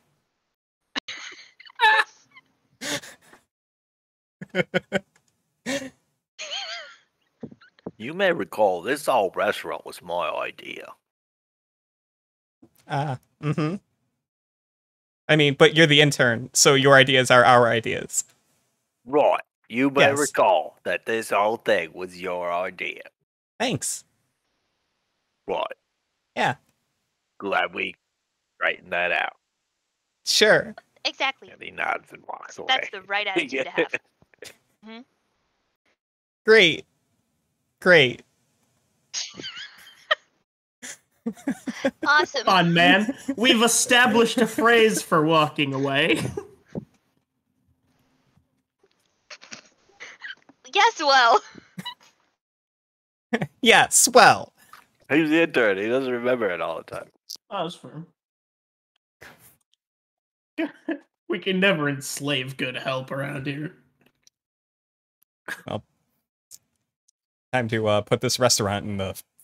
You may recall this whole restaurant was my idea. Mm-hmm. I mean, but you're the intern, so your ideas are our ideas. Right. You may Yes. recall that this whole thing was your idea. Thanks. Right. Yeah. Glad we straightened that out. Sure. Exactly. And he nods and walks away. That's the right attitude to have. Great. Great. Awesome. Come on, man. We've established a phrase for walking away. Yes, well. Yes, well. He's the intern. He doesn't remember it all the time. Oh, that's fair. We can never enslave good help around here. Time to put this restaurant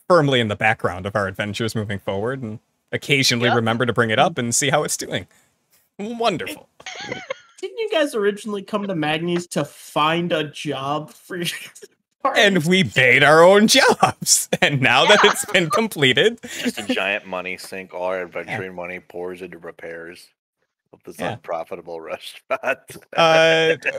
firmly in the background of our adventures moving forward, and occasionally Yep. remember to bring it up and see how it's doing. Wonderful. Didn't you guys originally come to Magnes to find a job for your And we made our own jobs. And now that it's been completed, Just a giant money sink. All our adventuring money pours into repairs of this Yeah. unprofitable restaurant.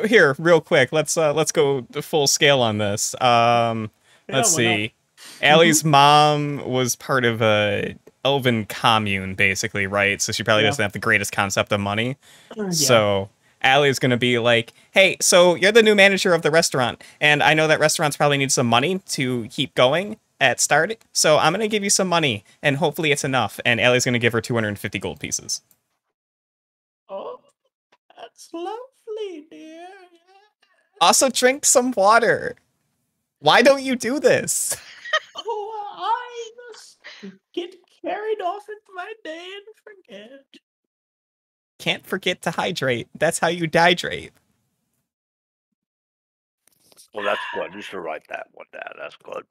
here, real quick, let's go full scale on this. Let's see. Allie's mom was part of a elven commune, basically, right? So she probably Yeah. doesn't have the greatest concept of money. Yeah. So Allie's gonna be like, "Hey, so you're the new manager of the restaurant, and I know that restaurants probably need some money to keep going at start. So I'm gonna give you some money, and hopefully it's enough." And Allie's gonna give her 250 gold pieces. Oh, that's lovely, dear. Also, drink some water. Why don't you do this? Oh, I just get carried off into my day and forget. Can't forget to hydrate. That's how you dihydrate. Well, that's good. You should write that one down. That's good.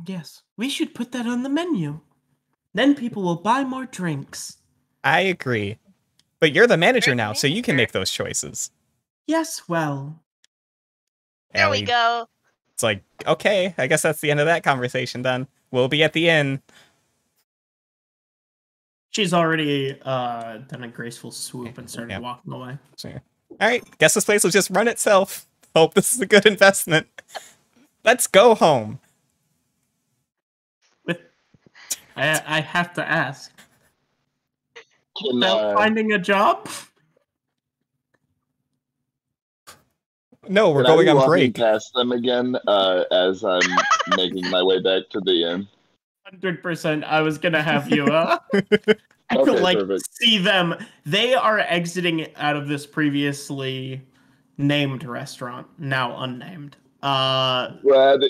Yes, we should put that on the menu. Then people will buy more drinks. I agree. But you're the manager Great now, so you can manager. make those choices. Yes, well, There we Allie, go. It's like, okay, I guess that's the end of that conversation then. We'll be at the inn. she's already done a graceful swoop and started Yeah. walking away. Sure. All right, guess this place will just run itself. Hope this is a good investment. Let's go home. I have to ask. Can, About finding a job? No, we're can I going be on walking break. past them again as I'm making my way back to the inn? 100%. I was gonna have you Okay, like perfect. see them. They are exiting out of this previously named restaurant, now unnamed. Brad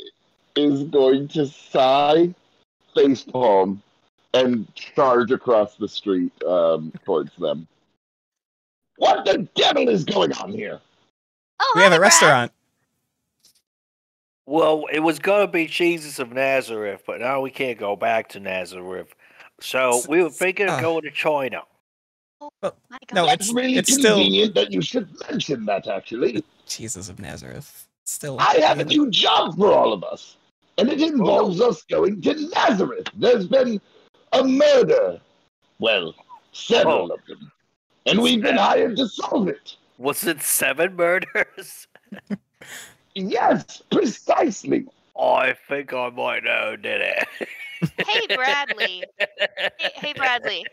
is going to sigh, facepalm, and charge across the street towards them. What the devil is going on here? Oh, We have hi, a Brad. restaurant. Well, it was going to be Jesus of Nazareth, but now we can't go back to Nazareth. So we were thinking of going to China. Oh Well, my God. no, That's really it's still convenient that you should mention that, actually. Jesus of Nazareth. Still, I have a new job for all of us, and it involves us going to Nazareth. There's been a murder. Well, several of them. And we've been hired to solve it. Was it 7 murders? Yes, precisely. I think I might know, did it? Hey, Bradley. Hey, Bradley.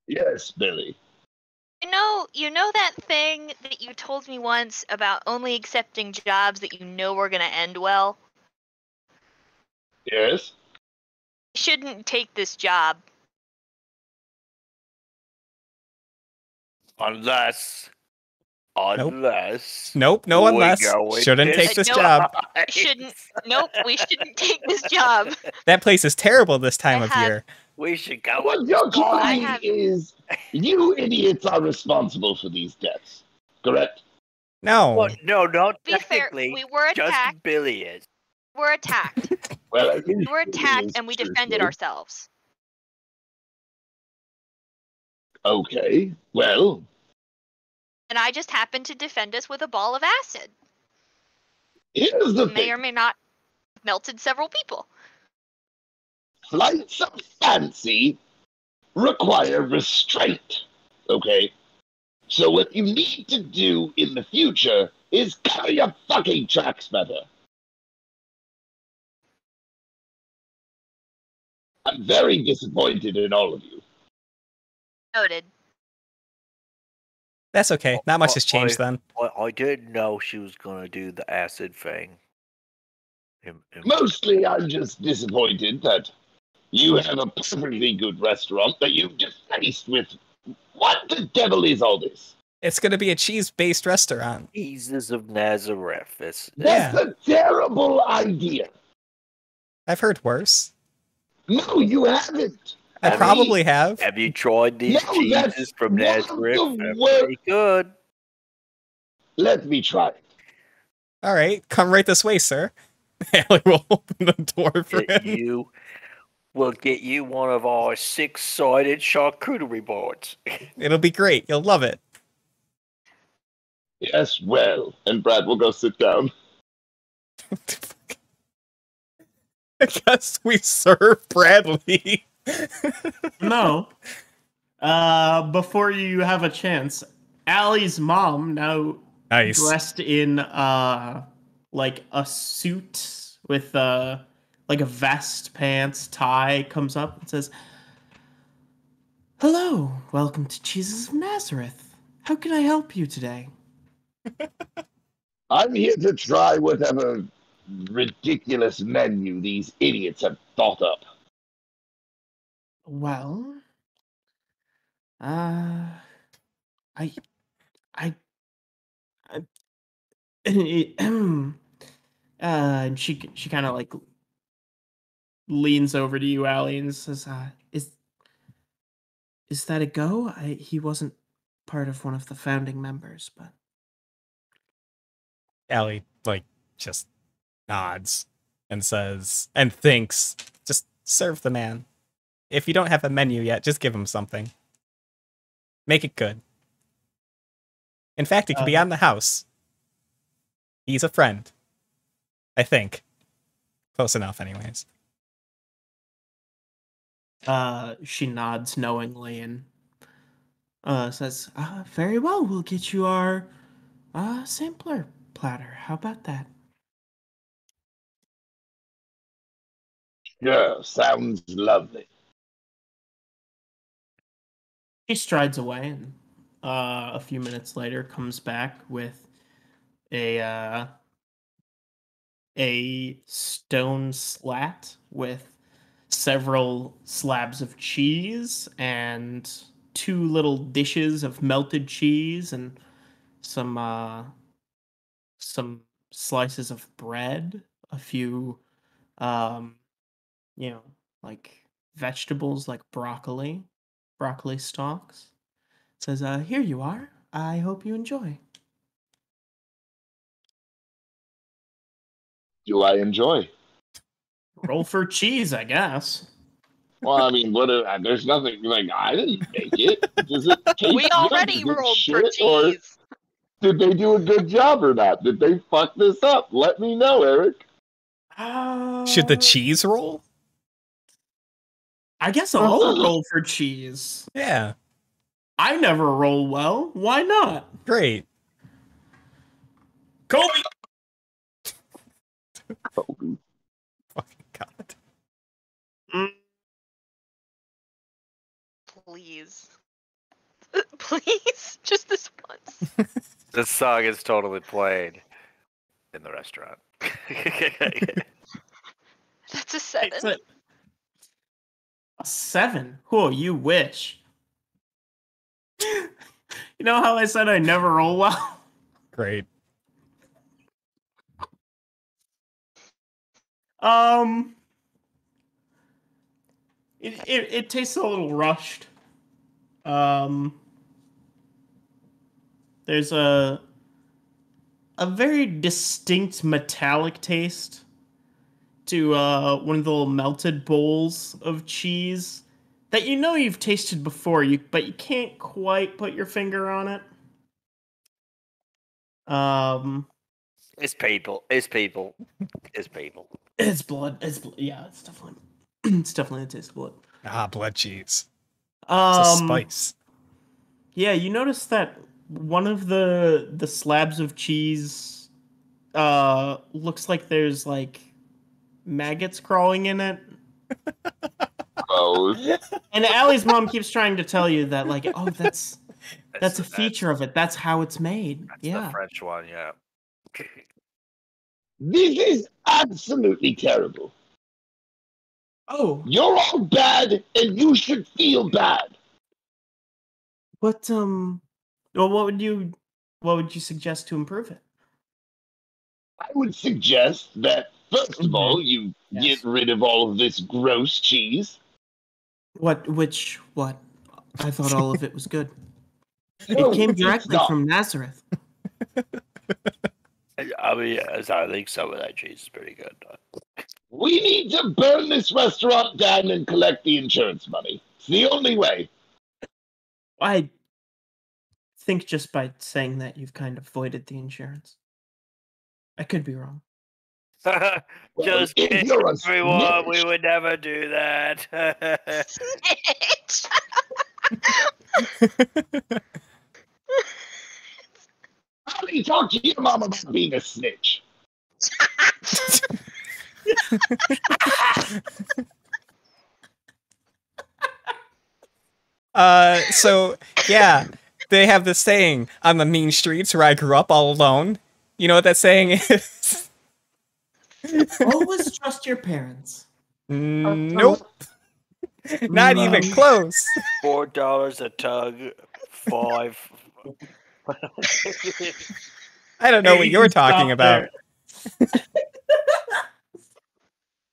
Yes, Billy. You know that thing that you told me once about only accepting jobs that you know are gonna end well? Yes? You shouldn't take this job. Unless. Nope, no, we unless. go with Shouldn't take this Nope. job. Nope, we shouldn't take this job. That place is terrible this time of year. We should go What with you're this telling guy. me is you idiots are responsible for these deaths, correct? No. Well, no, not Be fair, technically. we were Just attacked. Billy is. We're attacked. Well, at We least were Billy attacked is and we defended truthful. ourselves. Okay, well, And I just happened to defend us with a ball of acid. here's the May thing. or may not have melted several people. Flights of fancy require restraint, okay? So what you need to do in the future is cover your fucking tracks better. I'm very disappointed in all of you. Noted. That's okay. Not much has changed then. I didn't know she was going to do the acid thing. Mostly, I'm just disappointed that you have a perfectly good restaurant that you've defaced with. What the devil is all this? It's going to be a cheese-based restaurant. Jesus of Nazareth. That's Yeah. a terrible idea. I've heard worse. No, you haven't. I probably have. Have you tried these cheeses from Nazareth? They're pretty good. Let me try it. All right, come right this way, sir. Allie will open the door for him. We'll get you one of our 6-sided charcuterie boards. It'll be great. You'll love it. Yes, well. And Brad will go sit down. I guess we serve Bradley. No. Before you have a chance, Allie's mom, now dressed in like a suit with like a vest, pants, tie, comes up and says, "Hello, welcome to Jesus of Nazareth. How can I help you today?" I'm here to try whatever ridiculous menu these idiots have thought up. Well, and she kind of like leans over to you, Allie, and says, "Is that a go? He wasn't part of one of the founding members, but." Allie just nods and says and thinks, "Just serve the man. If you don't have a menu yet, just give him something. Make it good. In fact, it could be on the house. He's a friend. I think. Close enough, anyways." She nods knowingly and says, "Very well, we'll get you our sampler platter. How about that?" Yeah, sounds lovely. He strides away, and a few minutes later comes back with a stone slat with several slabs of cheese and two little dishes of melted cheese and some slices of bread, a few um like vegetables like broccoli stalks. Says, here you are. I hope you enjoy. Do I enjoy? Roll for cheese, I guess. Well, I mean, there's nothing like I didn't make it. Does it taste We already good rolled shit, for or cheese. did they do a good job or not? Did they fuck this up? Let me know, Eric. Should the cheese roll? I guess I'll roll for cheese. Yeah. I never roll well. Why not? Great. Kobe! Kobe. Fucking God. Please. Please. Just this once. This song is totally played in the restaurant. That's a 7. It's a 7? Oh, you wish. You know how I said I never roll well? Great. It tastes a little rushed. There's a very distinct metallic taste to one of the little melted bowls of cheese that you know you've tasted before, but you can't quite put your finger on it. It's people. It's people. It's people. It's blood. Yeah, it's definitely it's definitely a taste of blood. Ah, blood cheese. It's a spice. Yeah, you notice that one of the slabs of cheese looks like there's like maggots crawling in it. Oh. And Allie's mom keeps trying to tell you that, like, oh, that's a feature of it. That's how it's made. That's Yeah. the French one, yeah. This is absolutely terrible. Oh, You're all bad, and you should feel bad. but well, what would you suggest to improve it? I would suggest that, first of all, you Yes. get rid of all of this gross cheese. What? I thought all of it was good. No, It came it's directly not. from Nazareth. I mean, yes, I think some of that cheese is pretty good. We need to burn this restaurant down and collect the insurance money. It's the only way. I think just by saying that you've kind of voided the insurance. I could be wrong. Well, Just if kidding, you're a everyone. We snitch, would never do that. Snitch! how do you talk to your mom about being a snitch? So yeah, they have this saying on the mean streets where I grew up all alone. You know what that saying is? Always trust your parents. Nope. Not even close. $4 a tug, 5. I don't know Hey, what you you're can stop talking about. there.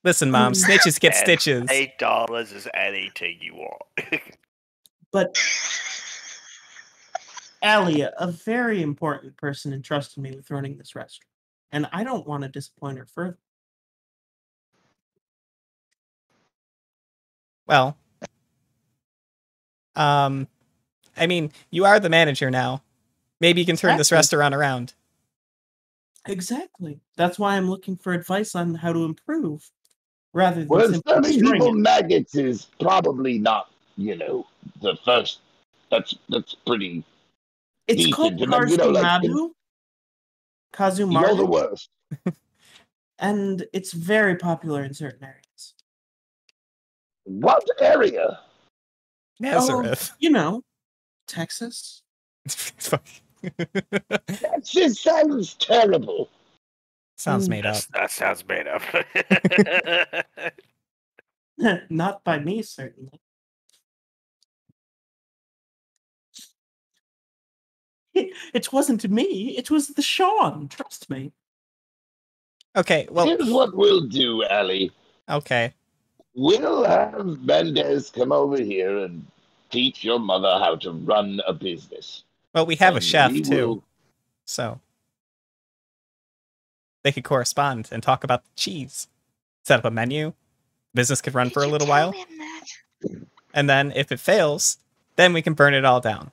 Listen, Mom, snitches get stitches. $8 is anything you want. But Allie, a very important person entrusted me with running this restaurant, and I don't want to disappoint her further. Well, I mean, you are the manager now. Maybe you can turn this Exactly. restaurant around. Exactly. That's why I'm looking for advice on how to improve, rather than Well, simply serving destroying people it. maggots is probably not, the first. That's pretty It's decent. called And then, Kazumaru. you're the worst. And it's very popular in certain areas. What area? Nazareth. Texas. That just sounds terrible. Sounds made up. That sounds made up. Not by me, certainly. It wasn't me. It was the Sean. Trust me. Okay, well... Here's what we'll do, Allie. Okay. We'll have Mendez come over here and teach your mother how to run a business. Well, we have a And chef, we too. will- So... they could correspond and talk about the cheese. Set up a menu. Business could run for a little while. And then, if it fails, then we can burn it all down.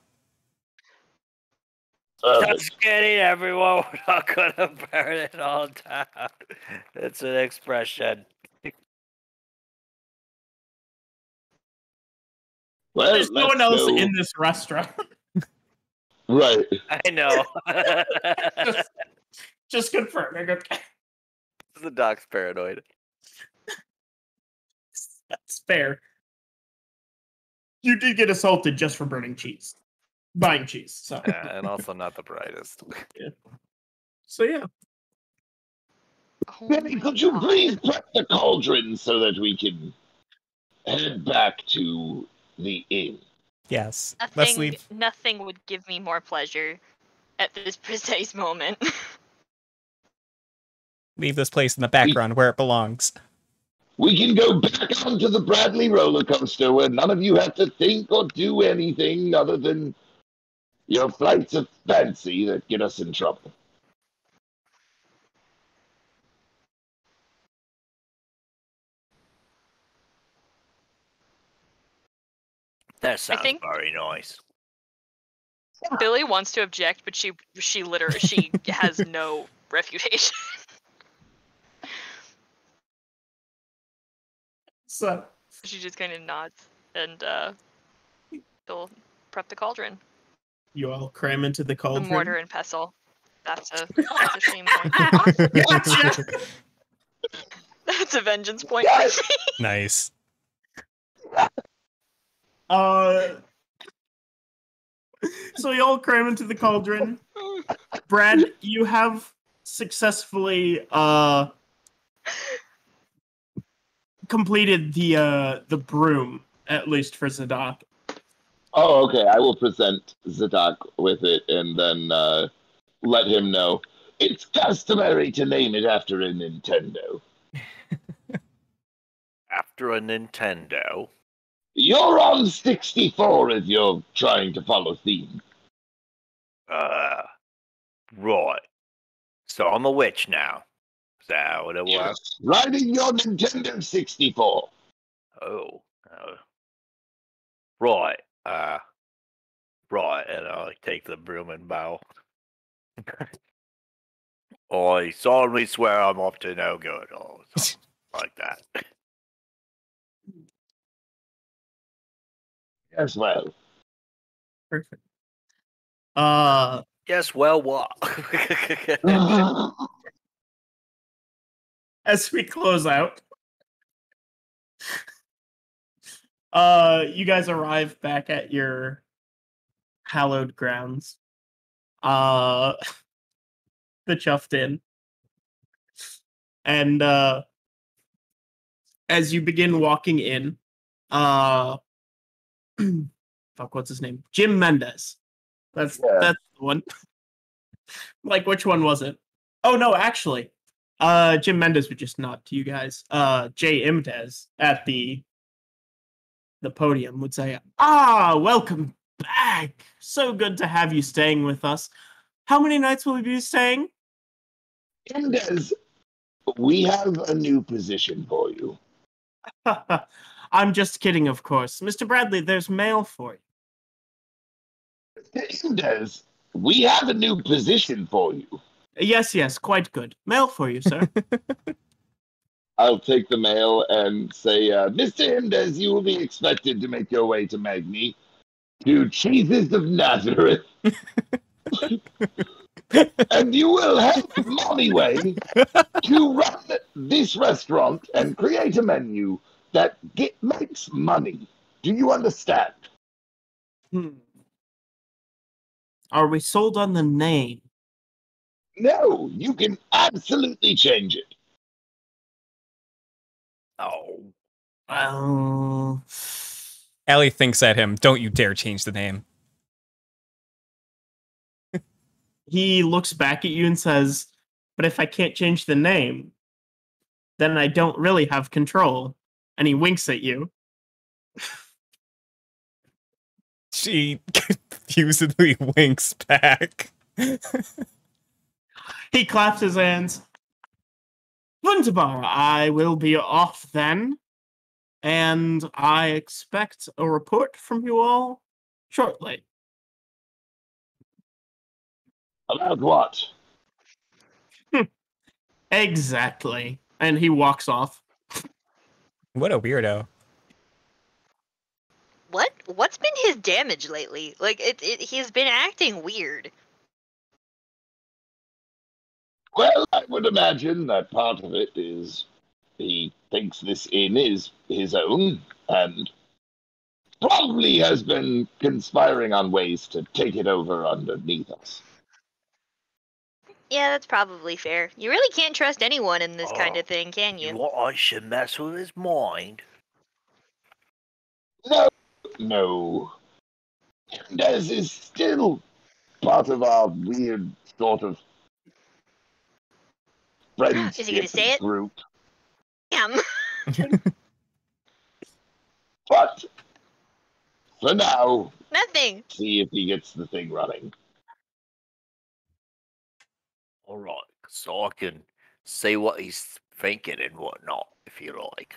Just kidding, everyone. We're not gonna burn it all down. It's an expression. Well, There's no one let's else go. in this restaurant. Right. I know. Just confirming. Okay. The doc's paranoid. That's fair. You did get assaulted just for burning cheese. Buying cheese. So, And also not the brightest. so yeah. Oh Benny, my could you God. please prep the cauldron so that we can head back to the inn? Yes. Let's Nothing, leave. nothing would give me more pleasure at this precise moment. Leave this place in the background where it belongs. We can go back onto the Bradley roller coaster where none of you have to think or do anything other than your flights of fancy that get us in trouble. That sounds think- very nice. Billy wants to object, but she literally she has no refutation. So, She just kind of nods and she'll prep the cauldron, you all cram into the the cauldron. mortar and pestle. That's a shame point. Gotcha. That's a vengeance point. Yes! Nice. So you all cram into the cauldron. Brad, you have successfully completed the broom, at least for Zadok. Oh, okay. I will present Zadok with it and then let him know. It's customary to name it after a Nintendo. After a Nintendo. You're on 64 if you're trying to follow theme. Right. So I'm a witch now. Is that what it was? Yes. Riding your Nintendo 64. Oh. Right. Right. And I take the broom and bow. I solemnly swear I'm up to no good. Or something like that. Yes, well. Perfect. Yes, well, what? As we close out, you guys arrive back at your hallowed grounds. The Chuffed Inn. And as you begin walking in, fuck, what's his name? Jim Mendez. That's the one. Like, which one was it? Oh no, actually, Jim Mendez would just nod to you guys. Jay Imtez at the podium would say, welcome back. So good to have you staying with us. How many nights will we be staying? Mendez, we have a new position for you. I'm just kidding, of course. Mr. Bradley, there's mail for you. Mendez, we have a new position for you. Yes, quite good. Mail for you, sir. I'll take the mail and say, Mr. Mendez, you will be expected to make your way to Magnes, to Cheeses of Nazareth. And you will have money way to run this restaurant and create a menu that makes money. Do you understand? Are we sold on the name? No, you can absolutely change it. Oh. Allie thinks at him. Don't you dare change the name. He looks back at you and says, but if I can't change the name, then I don't really have control. And he winks at you. She confusedly winks back. He claps his hands. Wunderbar, I will be off then. And I expect a report from you all shortly. About what? Exactly. And he walks off. What a weirdo. What's been his damage lately? Like he's been acting weird. Well, I would imagine that part of it is he thinks this inn is his own, and probably has been conspiring on ways to take it over underneath us. Yeah, that's probably fair. You really can't trust anyone in this kind of thing, can you? What, I should mess with his mind? No. This is still part of our weird sort of friendship Is he gonna say it? group. Damn. But for now, Nothing. see if he gets the thing running. Alright, so I can see what he's thinking and whatnot, if you like.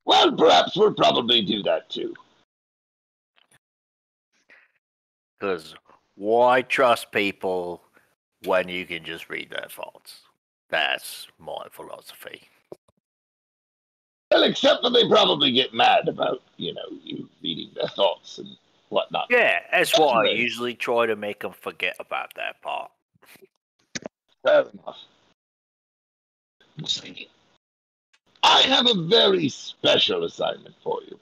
Well, perhaps we'll probably do that too. Because why trust people when you can just read their thoughts? That's my philosophy. Well, except that they probably get mad about, you reading their thoughts and whatnot. Yeah, that's why I Anyway. usually try to make them forget about that part. Fair enough. See, I have a very special assignment for you.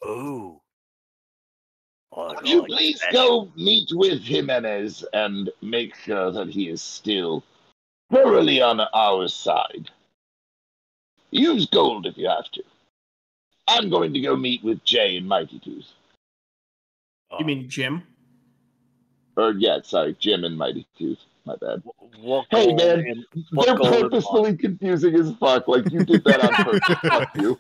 Ooh. Would you please go meet with Jimenez and make sure that he is still thoroughly on our side? Use gold if you have to. I'm going to go meet with Jay and Mighty Tooth. You mean Jim? Jim and Mighty Tooth. My bad. What Hey, gold man, and- they're what gold and purposefully confusing as fuck. Like, you did that on purpose. Fuck you.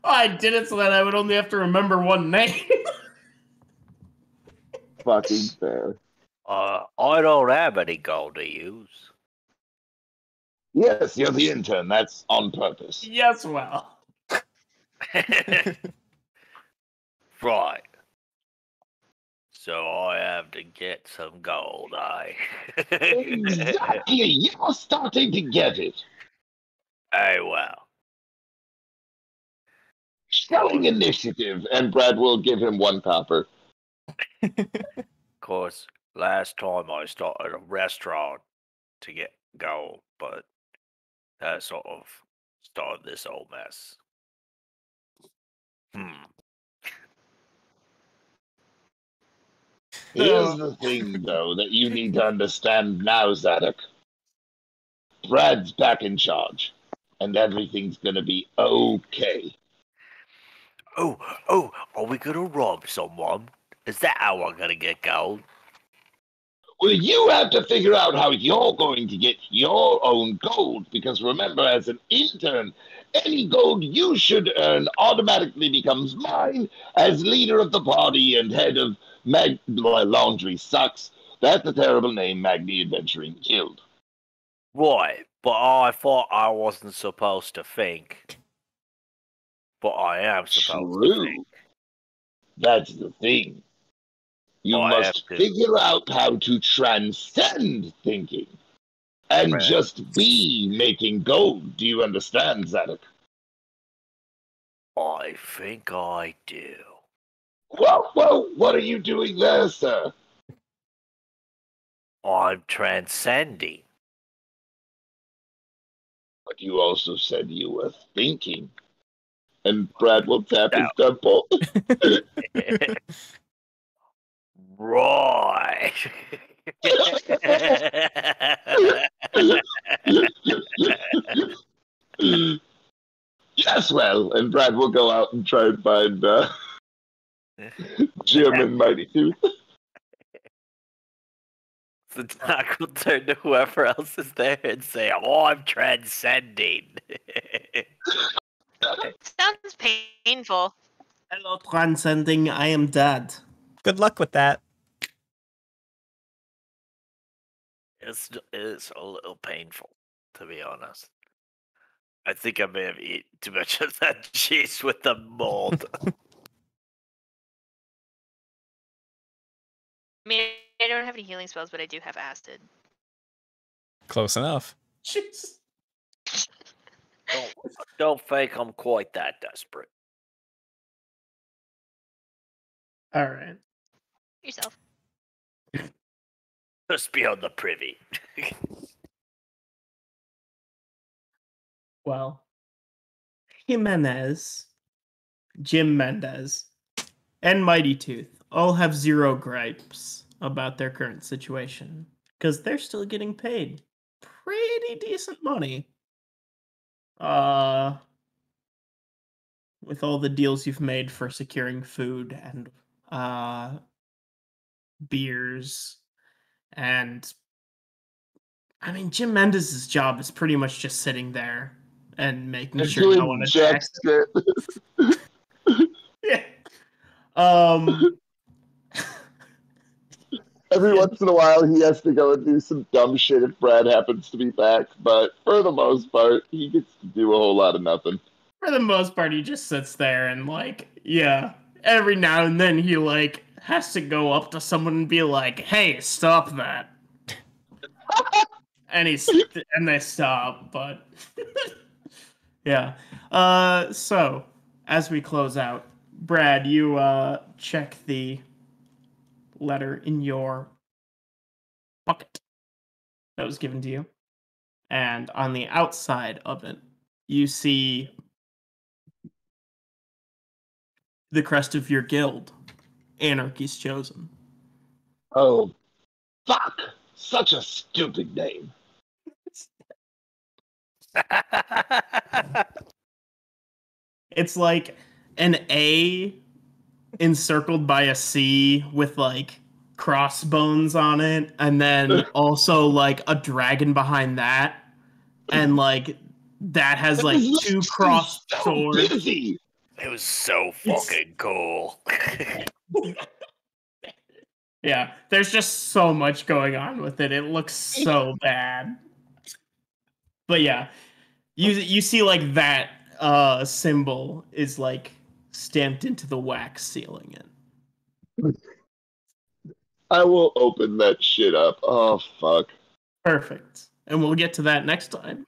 I did it so that I would only have to remember one name. Fucking fair. I don't have any gold to use. Yes, you're the intern. That's on purpose. Yes, well. Right. So I have to get some gold, Exactly. You're starting to get it. Hey, well. Showing initiative, and Brad will give him 1 copper. Of course, last time I started a restaurant to get gold, but that sort of started this whole mess. Here's the thing, though, that you need to understand now, Zadok. Brad's back in charge, and everything's gonna be okay. Oh, are we gonna rob someone? Is that how I'm gonna get gold? Well, you have to figure out how you're going to get your own gold, because remember, as an intern, any gold you should earn automatically becomes mine as leader of the party and head of Laundry Sucks. That's a terrible name, Magni Adventuring Guild. Right, but I thought I wasn't supposed to think. But I am supposed to True. think. That's the thing. You I must have to. figure out how to transcend thinking and Right. just be making gold. Do you understand, Zadok? I think I do. Whoa, what are you doing there, sir? I'm transcending. But you also said you were thinking. And Brad will tap his temple. Roy. Yes, well, and Brad will go out and try and find Jim and Mighty Tooth. The Doc will turn to whoever else is there and say, "Oh, I'm transcending." Sounds painful. Hello, transcending. I am dead. Good luck with that. It's a little painful, to be honest. I think I may have eaten too much of that cheese with the mold. I mean, I don't have any healing spells, but I do have acid. Close enough. Jesus. Don't think I'm quite that desperate. All right. Yourself. Just beyond the privy. Well, Jimenez, Jim Mendez, and Mighty Tooth all have zero gripes about their current situation because they're still getting paid pretty decent money. With all the deals you've made for securing food and beers, and I mean, Jim Mendez's job is pretty much just sitting there and making And sure no doing one jack attacks. shit. Yeah. Every once in a while, he has to go and do some dumb shit if Brad happens to be back, but for the most part, he gets to do a whole lot of nothing. For the most part, he just sits there and, like, yeah, every now and then he, like, has to go up to someone and be like, hey, stop that. And they stop, but yeah. So as we close out, Brad, you check the letter in your pocket that was given to you, and on the outside of it, you see the crest of your guild, Anarchy's Chosen. Oh, fuck! Such a stupid name. It's like an A encircled by a C with like crossbones on it, and then also like a dragon behind that, and like that has like two crossed swords. Busy. It was so fucking cool. Yeah, there's just so much going on with it. It looks so bad. But yeah, you see like that symbol is like stamped into the wax sealing it. I will open that shit up. Oh, fuck. Perfect. And we'll get to that next time.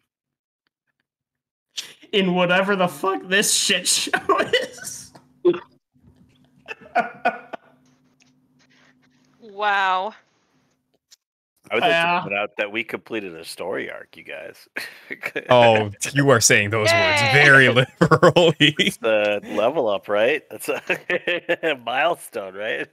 In whatever the fuck this shit show is. Wow. I would like to point out that we completed a story arc, you guys. Oh, you are saying those words very literally. It's the level up, right? That's a milestone, right?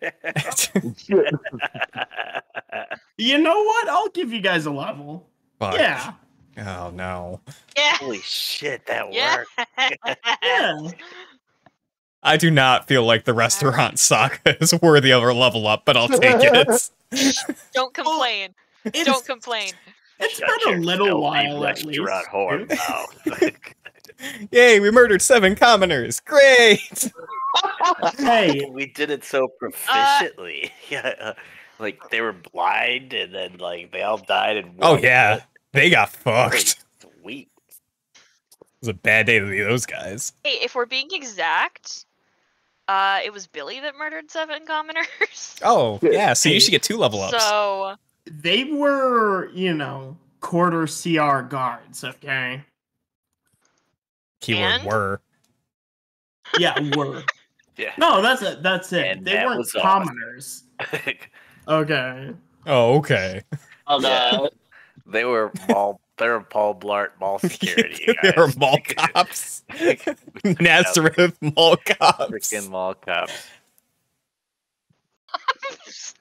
You know what? I'll give you guys a level. Fuck. Yeah. Oh no. Yeah. Holy shit, that Yeah. worked. Yeah. I do not feel like the restaurant saga is worthy of a level up, but I'll take it. Don't complain. Don't complain. It's Shut been a your little filthy while at restaurant least. whore mouth. Yay, we murdered 7 commoners. Great! Hey, We did it so proficiently. Yeah, like they were blind and then like they all died in one Oh yeah, hit. they got Pretty fucked. sweet. It was a bad day to be those guys. Hey, if we're being exact, it was Billy that murdered 7 commoners. Oh, yeah, so you should get 2 level ups. So they were, quarter CR guards, okay? Keyword and? were. Yeah, were. Yeah. No, that's it. And They that weren't was awesome. commoners. Okay. Oh, okay. Oh, God. They were all They're Paul Blart Mall security, you They're guys. mall cops. Nazareth mall cops. Freaking mall cops.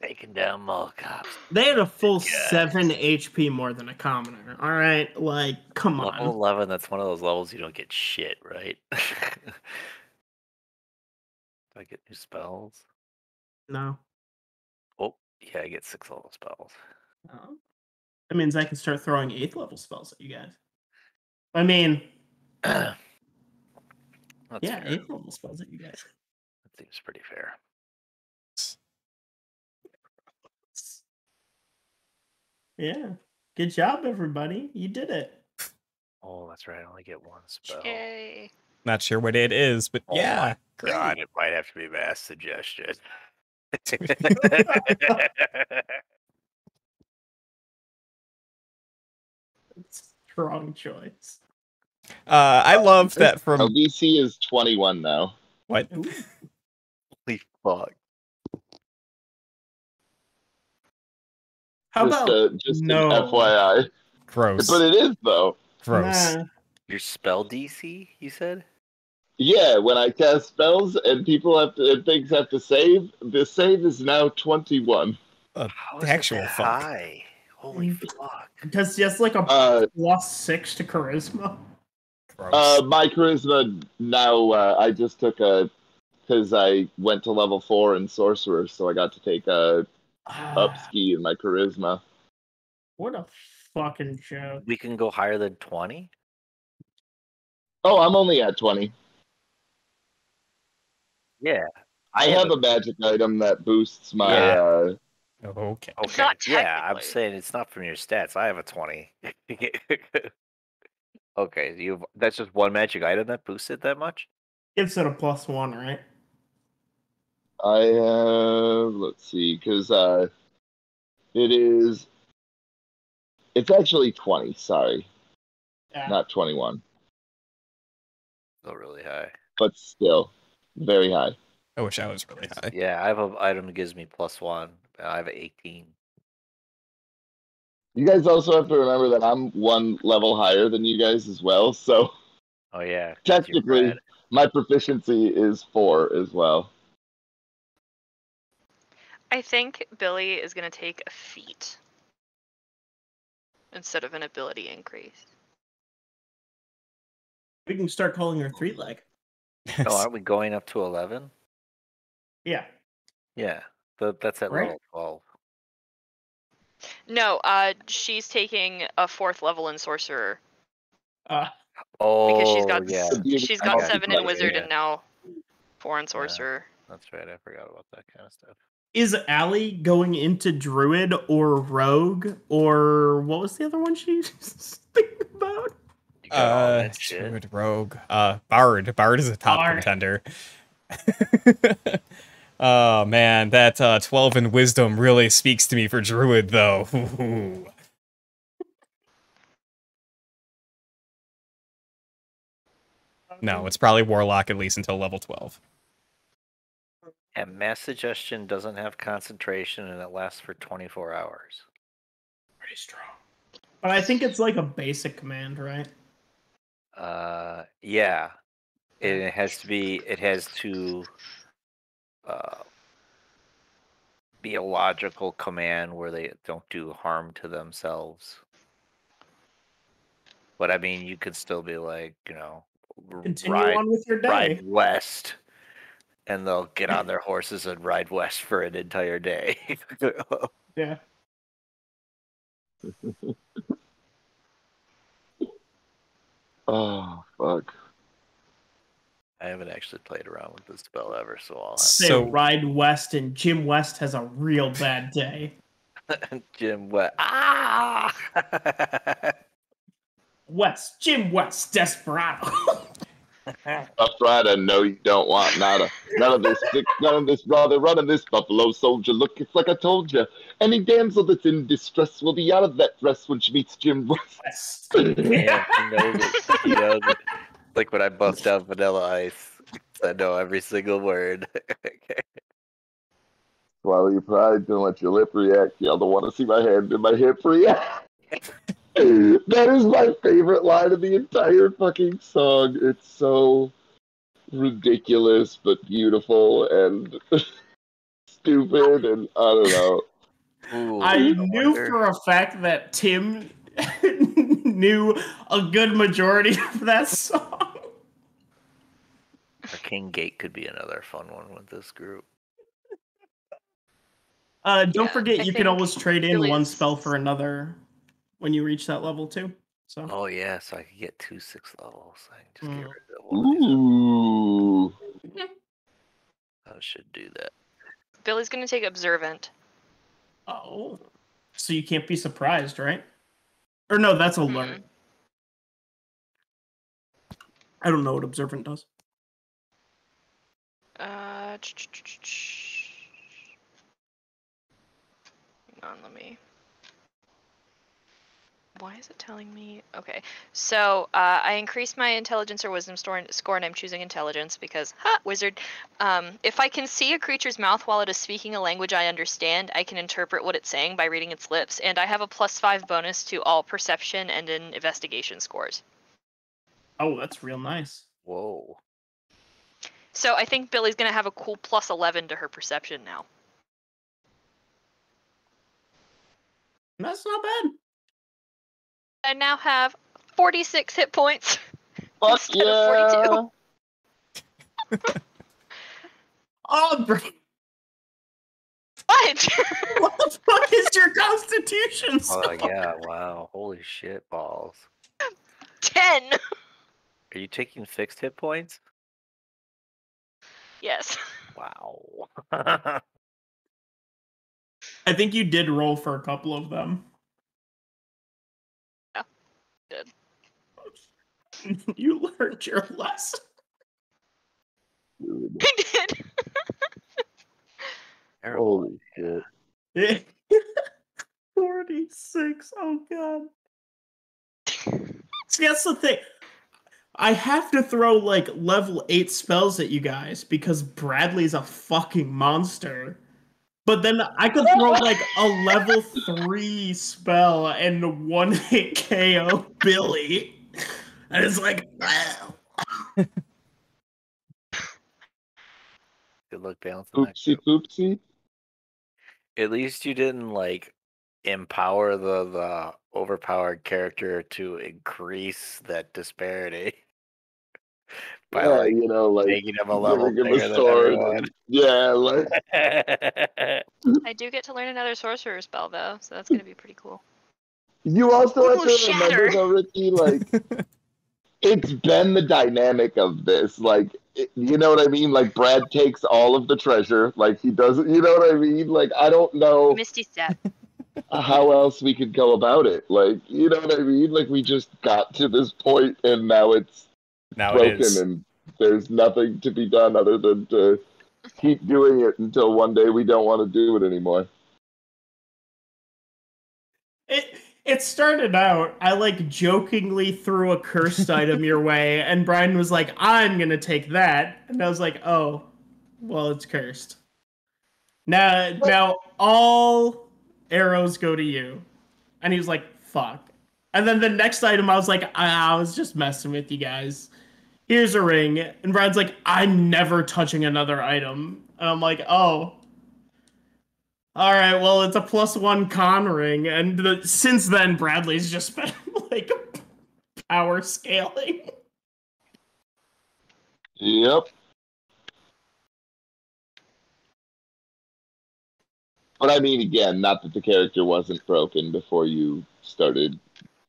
Taking down mall cops. They had a full Yes. 7 HP more than a commoner. All right, like, come on. Level 11, that's one of those levels you don't get shit, right? Do I get new spells? No. Oh, yeah, I get 6 level spells. No. That means I can start throwing 8th level spells at you guys. I mean, That's yeah, fair. 8th level spells at you guys. That seems pretty fair. Yeah. Good job, everybody. You did it. Oh, that's right. I only get 1 spell. Yay. Not sure what it is, but Oh yeah. my Great. God, it might have to be mass suggestion. Strong choice. I love that from DC is 21 now. what? Ooh. Holy fuck. How Just, about just no? an FYI. Gross. But it is, though. Gross. Nah. Your spell DC, you said? Yeah, when I cast spells and people have to, and things have to save, the save is now 21. How The is it actual that fuck. high? Holy fuck. Because just like a +6 to charisma. Gross. My charisma now, I just took because I went to level 4 in sorcerer, so I got to take a up ski in my charisma. What a fucking joke. We can go higher than 20? Oh, I'm only at 20. Yeah. I have a magic item that boosts my. Yeah. Okay. It's Okay. not Yeah, I'm technically. saying it's not from your stats. I have a 20. Okay, that's just one magic item that boosts it that much? Gives it a +1, right? I have. Let's see, because it's actually 20. Sorry, Yeah. not 21, Still really high. but still very high. I wish I was really high. Yeah, I have an item that gives me +1. I have 18. You guys also have to remember that I'm 1 level higher than you guys as well, so Oh yeah. 'cause you're technically red. my proficiency is 4 as well. I think Billy is going to take a feat instead of an ability increase. We can start calling her 3-leg. Oh, aren't we going up to 11? Yeah. Yeah. That's at Right. level 12. No, she's taking a 4th level in sorcerer Oh, because yeah. she's got Okay. 7 in wizard Yeah. and now 4 in sorcerer. That's right. I forgot about that kind of stuff. Is Allie going into druid or rogue or what was the other one she's thinking about? You got all that shit. Druid, rogue, bard. Bard is a top Bard. contender. Oh man, that 12 in wisdom really speaks to me for druid though. No, it's probably warlock at least until level 12. And mass suggestion doesn't have concentration and it lasts for 24 hours. Pretty strong. But I think it's like a basic command, right? Yeah. It has to be a logical command where they don't do harm to themselves. But I mean, you could still be like, Continue on with your day. ride west, and they'll get on their horses and ride west for an entire day. Yeah. Oh fuck! I haven't actually played around with this spell ever, so I'll Say So- ride west and Jim West has a real bad day. have Jim West. Ah! West, Jim West, Desperado. Rough Rider, no, you don't want none of this brother running this buffalo soldier. Look, it's like I told you. Any damsel that's in distress will be out of that dress when she meets Jim West. West. Yeah, he knows it. He knows it. Like when I bust out Vanilla Ice, I know every single word. Swallow your pride, don't let your lip react. Y'all don't want to see my hand in my hip react. That is my favorite line of the entire fucking song. It's so ridiculous but beautiful and stupid, and I don't know. Ooh, I knew wonder. for a fact that Tim knew a good majority of that song. Arcane Gate could be another fun one with this group. Don't forget, I you can think always trade in one Billy's- spell for another when you reach that level too. So Oh yeah, so I could get 2 6 levels. I can just get Mm. rid of one of these. Ooh. I should do that. Billy's gonna take Observant. oh, so you can't be surprised, right? Or no, that's alert. I don't know what observant does. Hang on, let me. Why is it telling me? Okay, so I increased my intelligence or wisdom score, and I'm choosing intelligence because, wizard. If I can see a creature's mouth while it is speaking a language I understand, I can interpret what it's saying by reading its lips, and I have a +5 bonus to all perception and investigation scores. Oh, that's real nice. Whoa. So I think Billy's gonna have a cool +11 to her perception now. That's not bad. I now have 46 hit points Fuck instead of 42. Oh, bro. What? What the fuck is your constitution? Oh score? yeah, wow. Holy shit balls. 10. Are you taking fixed hit points? Yes. Wow. I think you did roll for a couple of them. Yeah, did. You learned your lesson. I did. Terrible. Holy shit. 46. Oh god. See, that's the thing. I have to throw like level 8 spells at you guys because Bradley's a fucking monster. But then I could throw like a level 3 spell and 1-hit KO Billy. And it's like, wow. Good luck balancing that. Oopsie poopsie. At least you didn't like empower the overpowered character to increase that disparity. By Yeah, like you know, like making him a level giving him bigger a than sword. everyone. And, yeah, like I do get to learn another sorcerer spell though, so that's gonna be pretty cool. you also have Ooh, to shatter. remember though, Ricky, like it's been the dynamic of this. Like you know what I mean? Like Brad takes all of the treasure. Like he doesn't you know what I mean? Like I don't know Misty Step. how else we could go about it. Like, you know what I mean? Like we just got to this point and now it's Now it broken is. and there's nothing to be done other than to keep doing it until one day we don't want to do it anymore. It started out, I like jokingly threw a cursed item your way, and Brian was like, I'm gonna take that. And I was like, oh, well, it's cursed. Now all arrows go to you. And he was like, fuck. And then the next item, I was like, I was just messing with you guys. Here's a ring. And Brian's like, I'm never touching another item. And I'm like, oh. All right, well, it's a +1 con ring, and since then, Bradley's just been like power scaling. Yep. But I mean, again, not that the character wasn't broken before you started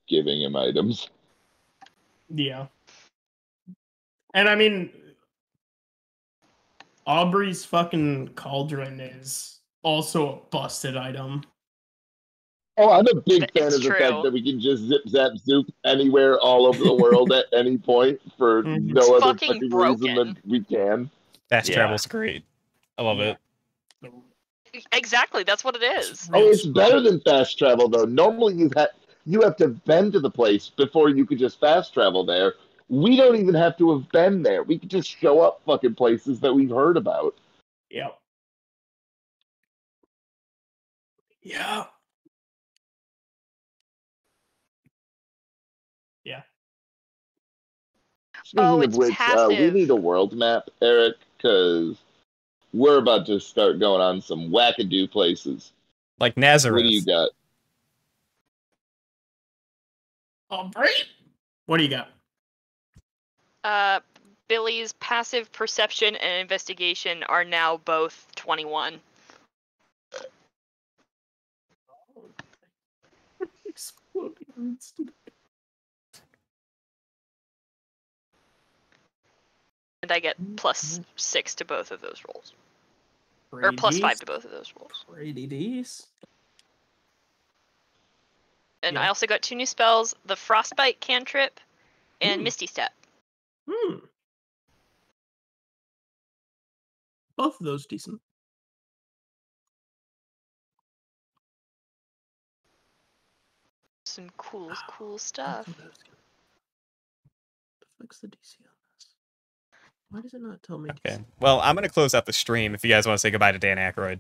giving him items. Yeah. And I mean, Aubrey's fucking cauldron is also a busted item. Oh, I'm a big fan It's of the true. fact that we can just zip, zap, zoop anywhere all over the world at any point for Mhm. no It's other fucking fucking reason broken. than we can. Fast Yeah. travel's great. I love it. Exactly, that's what it is. Oh, it's better than fast travel though. Normally you have to been to the place before you could just fast travel there. We don't even have to have been there. We could just show up fucking places that we've heard about. Yep. Yeah. Speaking of it's which, we passive. need a world map, Eric, because we're about to start going on some wackadoo places. Like Nazareth. What do you got? Oh, Brie? What do you got? Billy's passive perception and investigation are now both 21. And I get +6 to both of those rolls. Or +5 to both of those rolls. Pretty decent. And I also got 2 new spells, the Frostbite cantrip and Misty Step. Both of those decent. Some cool stuff. What's the DC on this? Why does it not tell me? Okay. Well, I'm going to close out the stream if you guys want to say goodbye to Dan Aykroyd.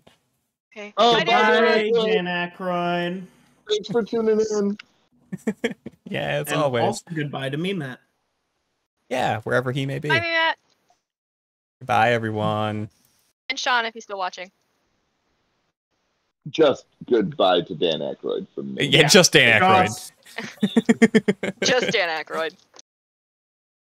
Okay. Oh, Bye, Bye, Dan Aykroyd. Thanks for tuning in. Yeah, as And always. also goodbye to me, Matt. Yeah, wherever he may be. Bye, Matt. Bye, everyone. And Sean, if he's still watching. Just goodbye to Dan Aykroyd from me. Yeah, just Dan Aykroyd. Just Dan Aykroyd.